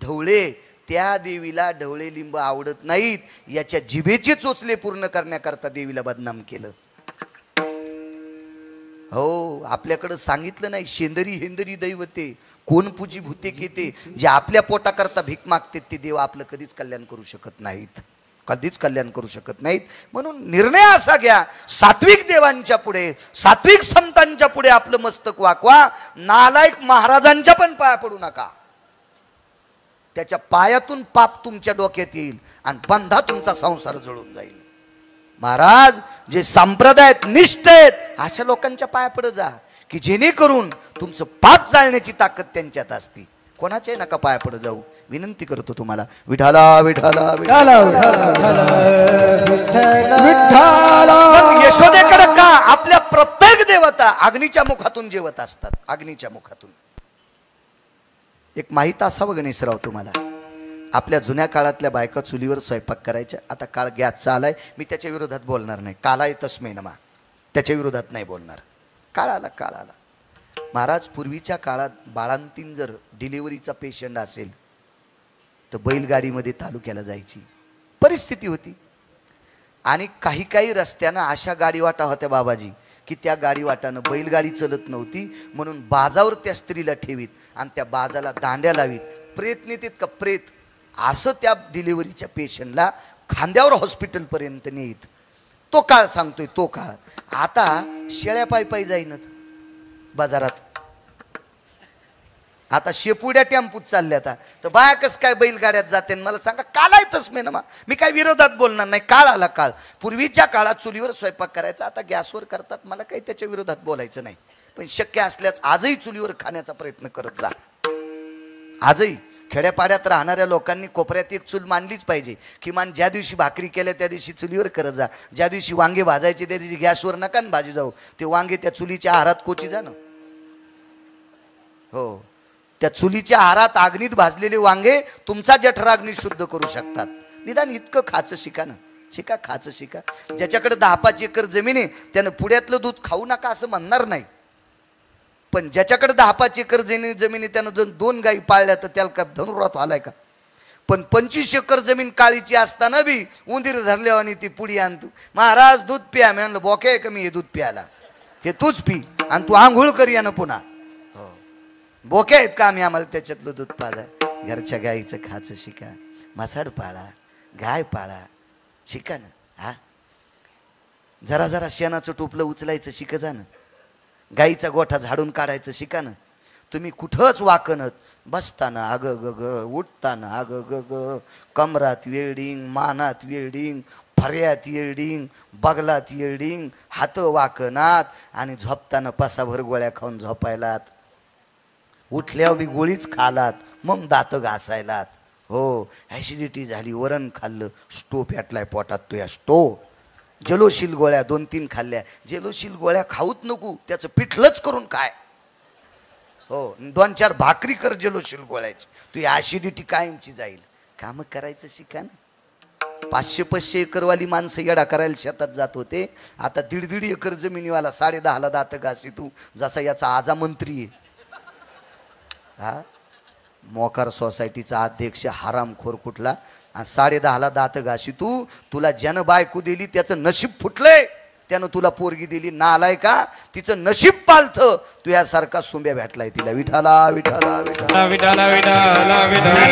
ढवळे. त्या देवीला ढवळे लिंब आवडत नाहीत. याच्या जिभेचे चोचले पूर्ण करण्याकरता देवीला बदनाम केलं. हो, आपल्याकडं सांगितलं नाही, शेंदरी हेंदरी दैवते कोण पूजी भूते घेते. जे आपल्या पोटाकरता भीक मागते ते देव आपलं कधीच कल्याण करू शकत नाहीत, कधीच कल्याण करू शकत नाहीत. म्हणून निर्णय असा घ्या, सात्विक देवांच्या पुढे, सात्विक संतांच्या पुढे आपलं मस्तक वाकवा. नालायक महाराजांच्या पण पाया पडू नका. त्याच्या पायातून पाप तुमच्या डोक्यात येईल आणि बंधा तुमचा संसार जळून जाईल. महाराज जे संप्रदायात निष्ठ आहेत अशा लोकांच्या पाया पड जा, की जेणेकरून तुमचं पाप जाळण्याची ताकद त्यांच्यात असते. कोणाचे नका पाया पड जाऊ, विनंती करतो तुम्हाला. विठाला विठाला विठाला यशोदेकडे का आपल्या प्रत्येक देवता अग्नीच्या मुखातून जेवत असतात, अग्नीच्या मुखातून. एक माहित असावं गणेशराव तुम्हाला, आपल्या जुन्या काळातल्या बायका चुलीवर स्वयंपाक करायच्या. आता काळ गॅसचा आलाय, मी त्याच्या विरोधात बोलणार नाही. कालाय तस्मै नमा, त्याच्या विरोधात नाही बोलणार. काळ आला, काळ आला. महाराज पूर्वीच्या काळात बाळांतीन जर डिलिव्हरीचा पेशंट असेल तर बैलगाडीमध्ये तालुक्याला जायची परिस्थिती होती. आणि काही काही रस्त्यानं अशा गाडीवाटा होत्या बाबाजी की त्या गाडीवाटानं बैलगाडी चलत नव्हती, म्हणून बाजावर त्या स्त्रीला ठेवीत आणि त्या बाजाला दांड्या लावीत. प्रेत नेतात का प्रेत, असं त्या डिलिव्हरीच्या पेशंटला खांद्यावर हॉस्पिटलपर्यंत नेत. तो काळ सांगतोय, तो काळ. आता शेळ्या पायी पायी जाईनत बाजारात. आता शेपुड्या टेम्पूत चालल्या. आता तर बाया कस काय बैलगाड्यात जाते मला सांगा. काल आहे तस्मै नमा, मी काय विरोधात बोलणार नाही. काळ आला, काळ. पूर्वीच्या काळात चुलीवर स्वयंपाक करायचा, आता गॅसवर करतात. मला काही त्याच्या विरोधात बोलायचं नाही, पण शक्य असल्यास आजही चुलीवर खाण्याचा प्रयत्न करत जा. आजही खेड्यापाड्यात राहणाऱ्या लोकांनी कोपऱ्यात एक चूल मांडलीच पाहिजे. किमान ज्या दिवशी भाकरी केल्या त्या दिवशी चुलीवर करत जा. ज्या दिवशी वांगे भाजायचे त्या दिवशी गॅसवर नका भाजी जाऊ. ते वांगे त्या चुलीच्या आहारात कोची जा ना. हो, त्या चुलीच्या आहारात अग्नीत भाजलेले वांगे तुमचा जठराग्नी शुद्ध करू शकतात. निदान इतकं खाचं शिका ना, शिका, खाचं शिका. ज्याच्याकडे 10-5 एकर जमीन आहे त्यानं पुण्यातलं दूध खाऊ नका असं म्हणणार नाही, पण ज्याच्याकडे 10-5 एकर जमीन आहे त्यानं जर 2 गायी पाळल्या तर त्याला काय धनुर्वात आलाय का. पण 25 एकर जमीन काळीची असताना बी उंदीर धरल्या आणि ती पुडी आणतो. महाराज दूध प्या. मी म्हणलं बोके आहे का मी हे दूध प्यायला, हे तूच पी आणि तू आंघोळ कर यानं पुन्हा. हो, बोके आहेत का आम्ही आम्हाला त्याच्यातलं दूध पाजा. घरच्या गाईचं खाचं शिका, म्हसाड पाळा, गाय पाळा, शिका ना. हा, जरा जरा शेणाचं टोपलं उचलायचं शिका जा ना. गाईचा गोठा झाडून काढायचं शिका ना. तुम्ही कुठंच वाकणत बसताना अग ग ग, उठताना अग ग ग, कमरात वेल्डिंग, मानात वेल्डिंग, फर्यात वेल्डिंग, बगलात वेल्डिंग, हात वाकणात आणि झोपताना पासाभर गोळ्या खाऊन झोपायलात. उठल्यावर बी गोळीच खालात, मग दात घासायलात. हो, ॲसिडिटी झाली, वरण खाल्लं, स्टो पेटलाय पोटात तुया स्टो. जलोशील गोळ्या 2-3 खाल्ल्या. जलोशील गोळ्या खाऊच नको, त्याचं पिठलंच करून काय. हो, 2-4 भाकरी कर जलोशील गोळ्याची, तुझी ॲसिडिटी कायमची जाईल. कामं करायचं शिका ना. 500-500 एकरवाली माणसं येडा करायला शेतात जात होते. आता 1.5 एकर जमिनीवाला 10.5ला दात घासी तू, जसा याचा आजा मंत्री आहे. हा, मोकार सोसायटीचा अध्यक्ष हरामखोर कुठला, 10.5ला दात घाशी तू. तुला ज्यानं बायको दिली त्याचं नशीब फुटलंय, त्यानं तुला पोरगी दिली. नालाय का, तिचं नशीब पालथं. तू यासारखा सुंब्या भेटलाय तिला. विठाला विठाला विठाला विठाला विठाला विठाला.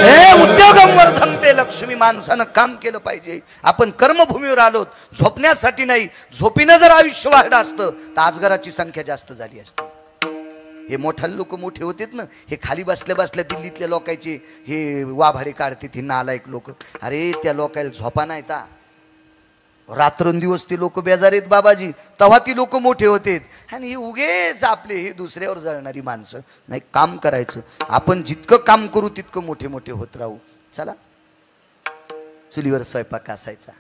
हे उद्योगंवर धमते लक्ष्मी. माणसानं काम केलं पाहिजे. आपण कर्मभूमीवर आलोत झोपण्यासाठी नाही. झोपीनं जर आयुष्य वाढलं असतं तर आजगराची संख्या जास्त झाली असती. हे मोठा लोक मोठे होतेत ना, हे खाली बसल्या बसल्या दिल्लीतल्या लोकांचे हे वाभाडे काढतात हे नालायक लोक. अरे त्या लोकांना झोपा नाही ता, रात्रंदिवस ते लोक बेजार आहेत बाबाजी. तेव्हा ती लोक मोठे होतेत. आणि हे उगेच आपले हे दुसऱ्यावर जळणारी माणसं. नाही, काम करायचं. आपण जितकं काम करू तितकं मोठे मोठे होत राहू. चला, चुलीवर स्वयंपाक असायचा.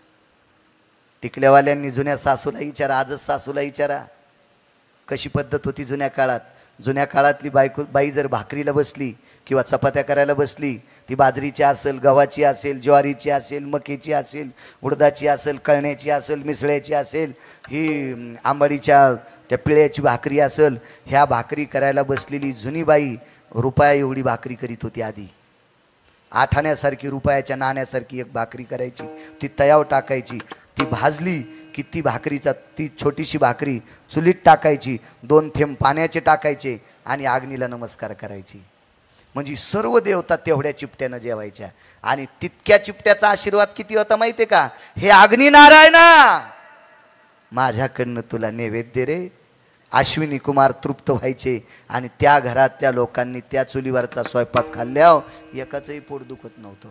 टिकल्यावाल्यांनी जुन्या सासूला विचारा, आजच सासूला विचारा कशी पद्धत होती जुन्या काळात. जुन्या काळातली बाई जर भाकरीला बसली किंवा चपात्या करायला बसली, ती बाजरीची असेल, गव्हाची असेल, ज्वारीची असेल, मकेची असेल, उडदाची असेल, कळण्याची असेल, मिसळ्याची असेल, ही आंबाडीच्या त्या पिळ्याची भाकरी असेल, ह्या भाकरी करायला बसलेली जुनी बाई रुपया एवढी भाकरी करीत होती. आधी 8 आण्यासारखी रुपयाच्या नाण्यासारखी एक भाकरी करायची, ती तयाव टाकायची. ती भाजली की ती भाकरीचा ती छोटीशी भाकरी चुलीत टाकायची, 2 थेंब पाण्याचे टाकायचे आणि अग्नीला नमस्कार करायची. म्हणजे सर्व देवता तेवढ्या चिपट्यानं जेवायच्या. आणि तितक्या चिपट्याचा आशीर्वाद किती होता माहिती आहे का? हे अग्नी नारायणा, माझ्याकडनं तुला नैवेद्य रे. अश्विनी कुमार तृप्त व्हायचे आणि त्या घरात त्या लोकांनी त्या चुलीवरचा स्वयंपाक खाल्ल्यावर एकाचंही पोट दुखत नव्हतं.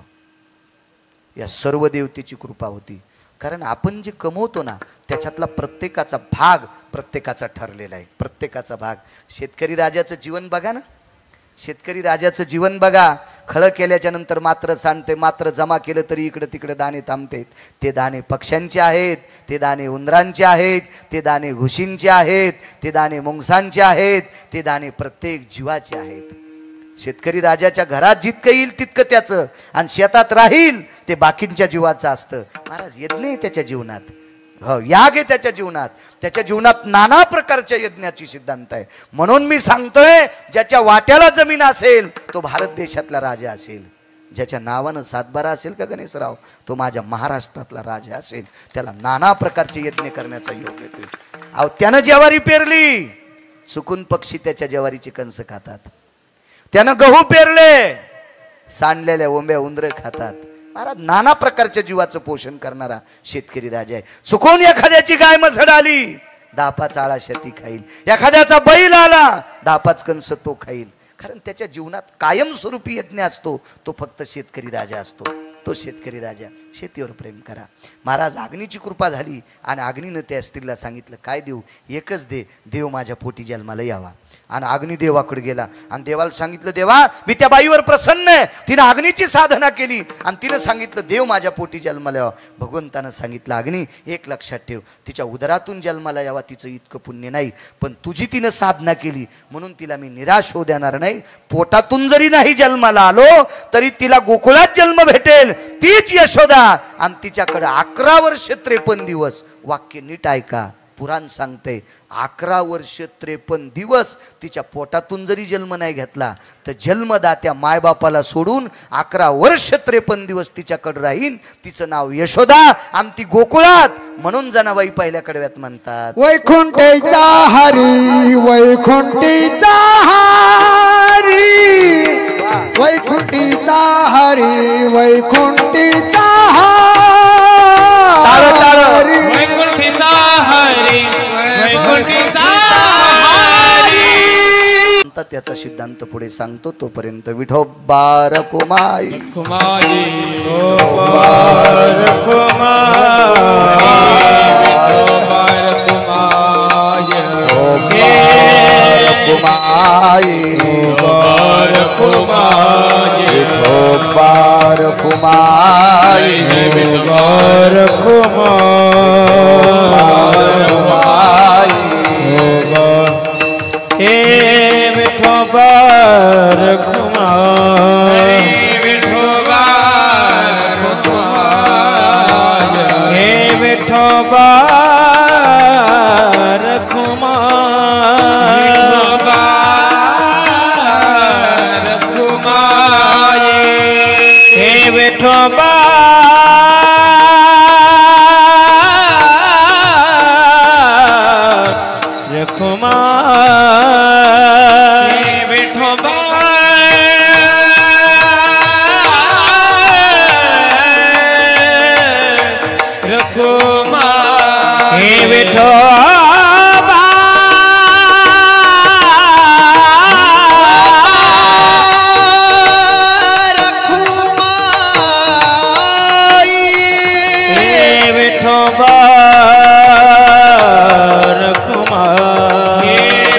या सर्व देवतेची कृपा होती. कारण आपण जे कमवतो ना त्याच्यातला प्रत्येकाचा भाग प्रत्येकाचा ठरलेला आहे. प्रत्येकाचा भाग. शेतकरी राजाचं जीवन बघा ना, शेतकरी राजाचं जीवन बघा. खळं केल्याच्या नंतर मात्र सांडते, मात्र जमा केलं तरी इकडे तिकडे दाणे थांबतात. ते दाणे पक्ष्यांचे आहेत, ते दाणे उंदरांचे आहेत, ते दाणे घुशींचे आहेत, ते दाणे मुंगसांचे आहेत, ते दाणे प्रत्येक जीवाचे आहेत. शेतकरी राजाच्या घरात जितकं येईल तितकं त्याचं, आणि शेतात राहील ते बाकींच्या जीवाचं असतं. महाराज यज्ञ आहे त्याच्या जीवनात, हो याग आहे त्याच्या जीवनात. त्याच्या जीवनात नाना प्रकारच्या यज्ञाची सिद्धांत आहे. म्हणून मी सांगतोय, ज्याच्या वाट्याला जमीन असेल तो भारत देशातला राजा असेल. ज्याच्या नावानं सातबारा असेल का गणेशराव, तो माझ्या महाराष्ट्रातला राजा असेल. त्याला नाना प्रकारचे यज्ञ करण्याचा योग येतो. अहो त्यानं ज्वारी पेरली, चुकून पक्षी त्याच्या ज्वारीचे कंस खातात. त्यानं गहू पेरले, सांडलेल्या ओंब्या उंदरं खातात. महाराज नाना प्रकारच्या जीवाचं पोषण करणारा शेतकरी राजा आहे. चुकून एखाद्याची गाय मसड आली, 10-5 आळा शेती खाईल. एखाद्याचा बैल आला, 10-5 कंस तो खाईल. कारण त्याच्या जीवनात कायमस्वरूपी यज्ञ असतो. तो फक्त शेतकरी राजा असतो. तो शेतकरी राजा. शेतीवर प्रेम करा. महाराज अग्नीची कृपा झाली आणि अग्नीनं त्या स्त्रीला सांगितलं, काय देऊ? एकच दे. देव माझ्या पोटी जन्माला यावा. आणि अग्नी देवाकडे गेला आणि देवाला सांगितलं, देवा मी त्या बाईवर प्रसन्न आहे. तिनं अग्नीची साधना केली आणि तिनं सांगितलं, देव माझ्या पोटी जन्माला यावा. भगवंतानं सांगितलं, अग्नी एक लक्षात ठेव, तिच्या उदरातून जन्माला यावा तिचं इतकं पुण्य नाही, पण तुझी तिनं साधना केली म्हणून तिला मी निराश होऊ देणार नाही. पोटातून जरी नाही जन्माला आलो तरी तिला गोकुळात जन्म भेटेल. तीच यशोदा. आणि तिच्याकडे 11 वर्ष 53 दिवस. वाक्य नीट ऐका, पुराण सांगते 11 वर्ष 53 दिवस तिच्या पोटातून जरी जन्म नाही घेतला तर जन्मदात्या मायबापाला सोडून 11 वर्ष 53 दिवस तिच्याकडे राहीन. तिचं नाव यशोदा आणि ती गोकुळात. म्हणून जनाबाई पहिल्या कडव्यात म्हणतात, वैकुंठीचा हरी, वैकुंठीचा हरी, वैकुंठीचा हरी, वैकुंठीचा हरी, वैकुंठीचा हरी, वैकुंठीचा हरी. त्याचा सिद्धांत पुढे सांगतो. तोपर्यंत विठोबा रखुमाई, कुमारी रखुमाई, रखुमाई,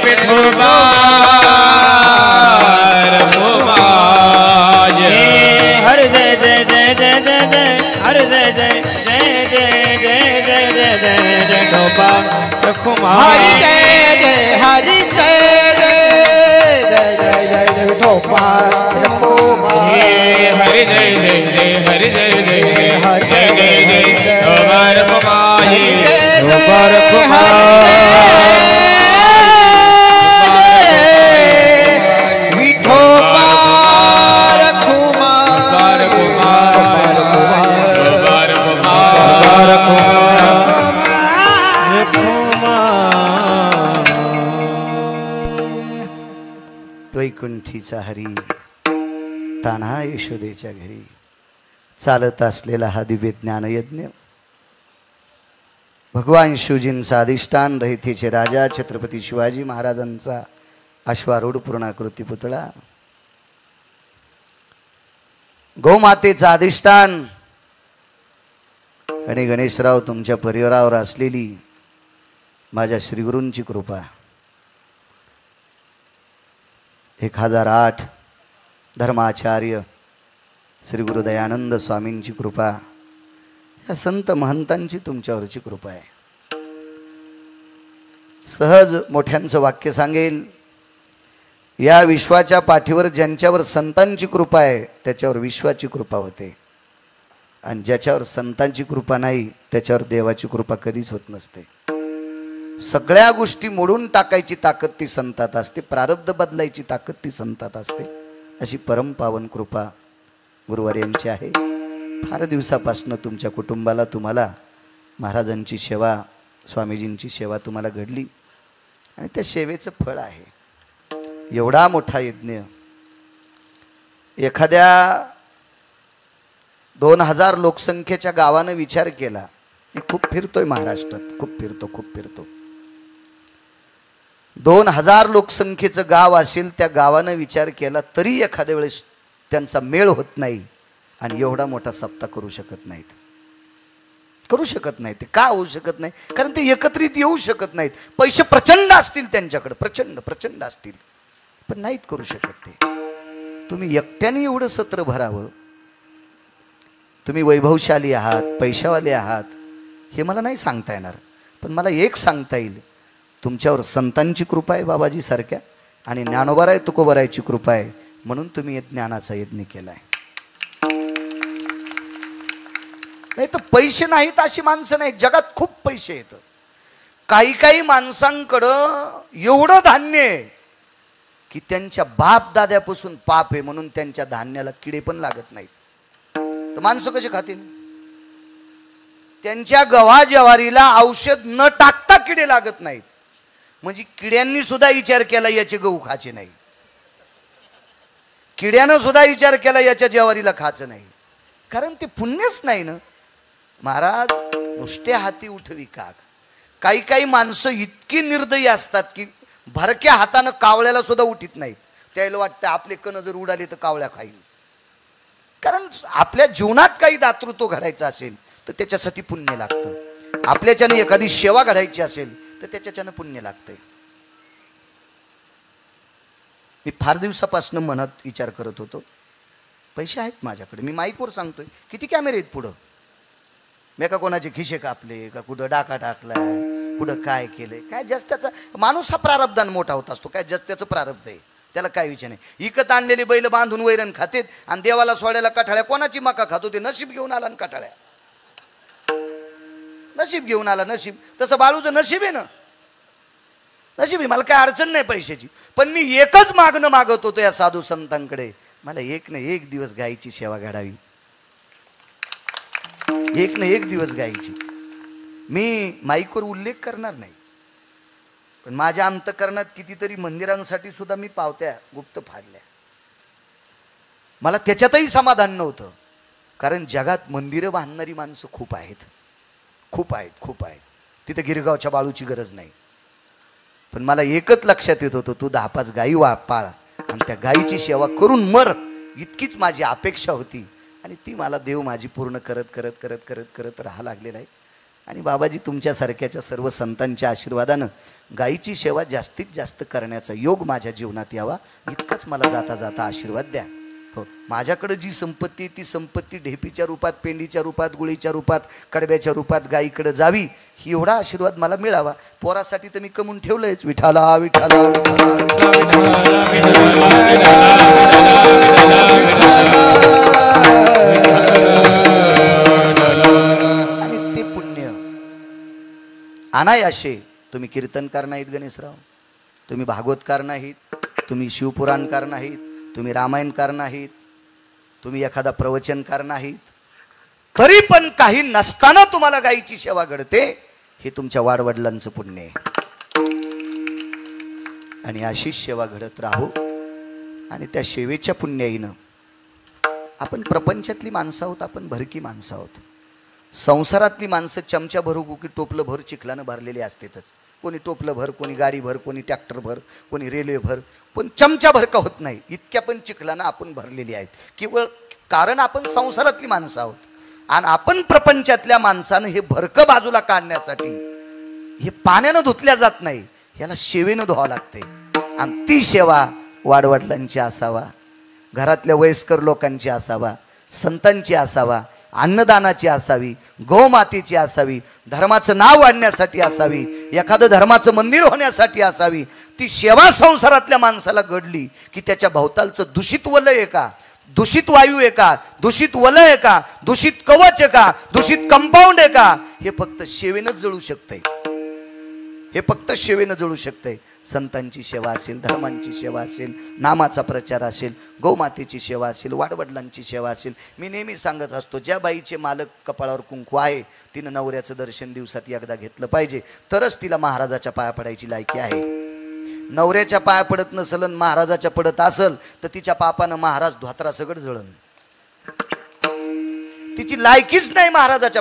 विठोबा रखुमाई, हरि जय जय, हरि जय जय, जय जय जय जय विठोबा रखुमाई, हरि जय जय जय, हरि जय जय जय, हरि जय जय जय, विठोबा रखुमाई, विठोबा रखुमाई, विठोबा रखुमाई, विठोबा रखुमाई. वैकुंठीचा हरी तान्हा यशोदेच्या घरी चालत असलेला हा दिव्य ज्ञान यज्ञ भगवान शिवजींचा अधिष्ठान रहितेचे राजा छत्रपती शिवाजी महाराजांचा अश्वारूढ पूर्णाकृती पुतळा गौमातेचा अधिष्ठान आणि गणेशराव तुमच्या परिवारावर असलेली माझ्या श्रीगुरूंची कृपा 1008 धर्माचार्य श्री गुरु दयानंद स्वामींची कृपा या संत महंतांची तुमच्यावरची कृपा आहे. सहज मोठ्यांचं वाक्य सांगेल, या विश्वाच्या पाठीवर ज्यांच्यावर संतांची कृपा आहे त्याच्यावर विश्वाची कृपा होते आणि ज्याच्यावर संतांची कृपा नाही त्याच्यावर देवाची कृपा कधीच होत नसते. सगळ्या गोष्टी मोडून टाकायची ताकद ती संतात असते, प्रारब्ध बदलायची ताकद ती संतात असते. अशी परमपावन कृपा गुरुवार्यांची आहे. फार दिवसापासून तुमच्या कुटुंबाला तुम्हाला महाराजांची सेवा स्वामीजींची सेवा तुम्हाला घडली आणि त्या सेवेचं फळ आहे. एवढा मोठा यज्ञ एखाद्या 2000 लोकसंख्येच्या गावानं विचार केला. मी खूप फिरतोय महाराष्ट्रात, खूप फिरतो 2000 लोकसंख्येचं गाव असेल, त्या गावानं विचार केला तरी एखाद्या वेळेस त्यांचा मेळ होत नाही आणि एवढा मोठा सप्ताह करू शकत नाहीत. ते का होऊ शकत नाही? कारण ते एकत्रित येऊ शकत नाहीत. पैसे प्रचंड असतील त्यांच्याकडे, प्रचंड असतील, पण नाहीत करू शकत ते. तुम्ही एकट्याने एवढं सत्र भरावं, तुम्ही वैभवशाली आहात, पैशावाले आहात हे मला नाही सांगता येणार, पण मला एक सांगता येईल, तुमच्यावर संतांची कृपा आहे बाबाजी सारख्या आणि ज्ञानोबाराय तुकोबारायची कृपा आहे, म्हणून तुम्ही या ज्ञानाचा यज्ञ केलाय. नाही तर पैसे नाहीत अशी माणसं नाहीत जगात. खूप पैसे आहेत. काही माणसांकडं एवढं धान्य आहे की त्यांच्या बाप दाद्यापासून पाप आहे म्हणून त्यांच्या धान्याला किडे पण लागत नाहीत. तर माणसं कशी खातील? त्यांच्या गव्हा ज्वारीला औषध न टाकता किडे लागत नाहीत. म्हणजे किड्यांनी सुद्धा विचार केला याचे गहू खायचे नाही, किड्यानं सुद्धा विचार केला याच्या ज्वारीला खायचं नाही, कारण ते पुण्यच नाही ना. महाराज नुसते हाती उठवी काग. काही माणसं इतकी निर्दयी असतात की भरक्या हातानं कावळ्याला सुद्धा उठीत नाहीत. त्याला वाटतं आपले कण जर उडाले तर कावळ्या खाईल. कारण आपल्या जीवनात काही दातृत्व घडायचं असेल तर त्याच्यासाठी पुण्य लागतं. आपल्याच्याने एखादी सेवा घडायची असेल तर त्याच्याच्यानं पुण्य लागतंय. मी फार दिवसापासून मनात विचार करत होतो, पैसे आहेत माझ्याकडे, मी माईकवर सांगतोय, किती कॅमेरे आहेत पुढं, मी का कोणाचे खिशे कापले का, कुठं डाका टाकलाय, कुठं काय केलंय, काय जस्ट त्याचा माणूस हा प्रारब्धान मोठा होत असतो, काय जस्ट त्याचं प्रारब्ध आहे, त्याला काय विचार नाही. इकत आणलेली बैल बांधून वैरण खातेत आणि देवाला सोडायला कठाळ्या. कोणाची मका खातो ते? नशीब घेऊन आला आणि कठाळ्या नशीब घेऊन आला. नशीब तसं बाळूचं नशीब आहे ना, नशीब आहे. मला काय अडचण नाही पैशाची, पण मी एकच मागणं मागत होतो या साधू संतांकडे, मला एक ना एक दिवस गायीची सेवा घडावी, एक ना एक दिवस गायीची. मी माईकवर उल्लेख करणार नाही, पण माझ्या अंतकरणात कितीतरी मंदिरांसाठी सुद्धा मी पावत्या गुप्त फाडल्या. मला त्याच्यातही समाधान नव्हतं, कारण जगात मंदिरं बांधणारी माणसं खूप आहेत. तिथे गिरगावच्या बाळूची गरज नाही. पण मला एकच लक्षात येत होतं, तू 10-5 गायी पाळ आणि त्या गायीची सेवा करून मर, इतकीच माझी अपेक्षा होती. आणि ती मला देव माझी पूर्ण करत राहा लागलेला आहे. आणि बाबाजी तुमच्यासारख्याच्या सर्व संतांच्या आशीर्वादानं गायीची सेवा जास्तीत जास्त करण्याचा योग माझ्या जीवनात यावा, इतकंच मला जाता जाता आशीर्वाद द्या. हो, माझ्याकडे जी संपत्ती ती संपत्ती ढेपीच्या रूपात, पेंडीच्या रूपात, गुळीच्या रूपात, कडब्याच्या रूपात गायीकडे जावी, ही एवढा आशीर्वाद मला मिळावा. पोरासाठी तर मी कमवून ठेवलंयच. विठाला विठाला आणि ते पुण्य अनायाशे. तुम्ही कीर्तनकार नाहीत गणेशराव, तुम्ही भागवतकार नाहीत, तुम्ही शिवपुराणकार नाहीत, तुम्ही रामायणकार नाहीत, तुम्ही एखादा प्रवचनकार नाहीत, तरी पण काही नसताना तुम्हाला गायीची सेवा घडते, हे तुमच्या वाडवडिलांचं पुण्य आहे. आणि अशीच सेवा घडत राहो आणि त्या सेवेच्या पुण्याईनं आपण प्रपंचातली माणसं आहोत, आपण भरकी माणसं आहोत. संसारातली माणसं चमचा भरू की टोपलं भर चिखलानं भरलेली असतेच. कोणी टोपलं भर, कोणी गाडी भर, कोणी ट्रॅक्टर भर, कोणी रेल्वे भर, पण चमचा भर का होत नाही इतक्या पण चिखलानं आपण भरलेली आहेत. केवळ कारण आपण संसारातली माणसं आहोत. आणि आपण प्रपंचातल्या माणसानं हे भरकं बाजूला काढण्यासाठी हे पाण्यानं धुतल्या जात नाही, याला सेवेनं धुवावं लागते. आणि ती सेवा वाडवडिलांची असावा, घरातल्या वयस्कर लोकांची असावा, संतांची असावा, अन्नदानाची असावी, गोमातेची असावी, धर्माचं नाव वाढण्यासाठी असावी, एखादं धर्माचं मंदिर होण्यासाठी असावी. ती सेवा संसारातल्या माणसाला घडली की त्याच्या भोवतालचं दूषित वलय आहे का, दूषित वायू आहे का, दूषित वलय आहे का, दूषित कवच आहे का, दूषित कंपाऊंड आहे का, हे फक्त सेवेनंच जळू शकतंय. हे फक्त सेवेनं जळू शकतंय. संतांची सेवा असेल, धर्मांची सेवा असेल, नामाचा प्रचार असेल, गौमातेची सेवा असेल, वाडवडिलांची सेवा असेल. मी नेहमी सांगत असतो, ज्या बाईचे मालक कपाळावर कुंकू आहे तिनं नवऱ्याचं दर्शन दिवसात एकदा घेतलं पाहिजे, तरच तिला महाराजाच्या पाया पडायची लायकी आहे. नवऱ्याच्या पाया पडत नसल आणि महाराजाच्या पडत असल तर तिच्या पापानं महाराज धोत्रा सगळं जळण. तिची लायकीच नाही महाराजाच्या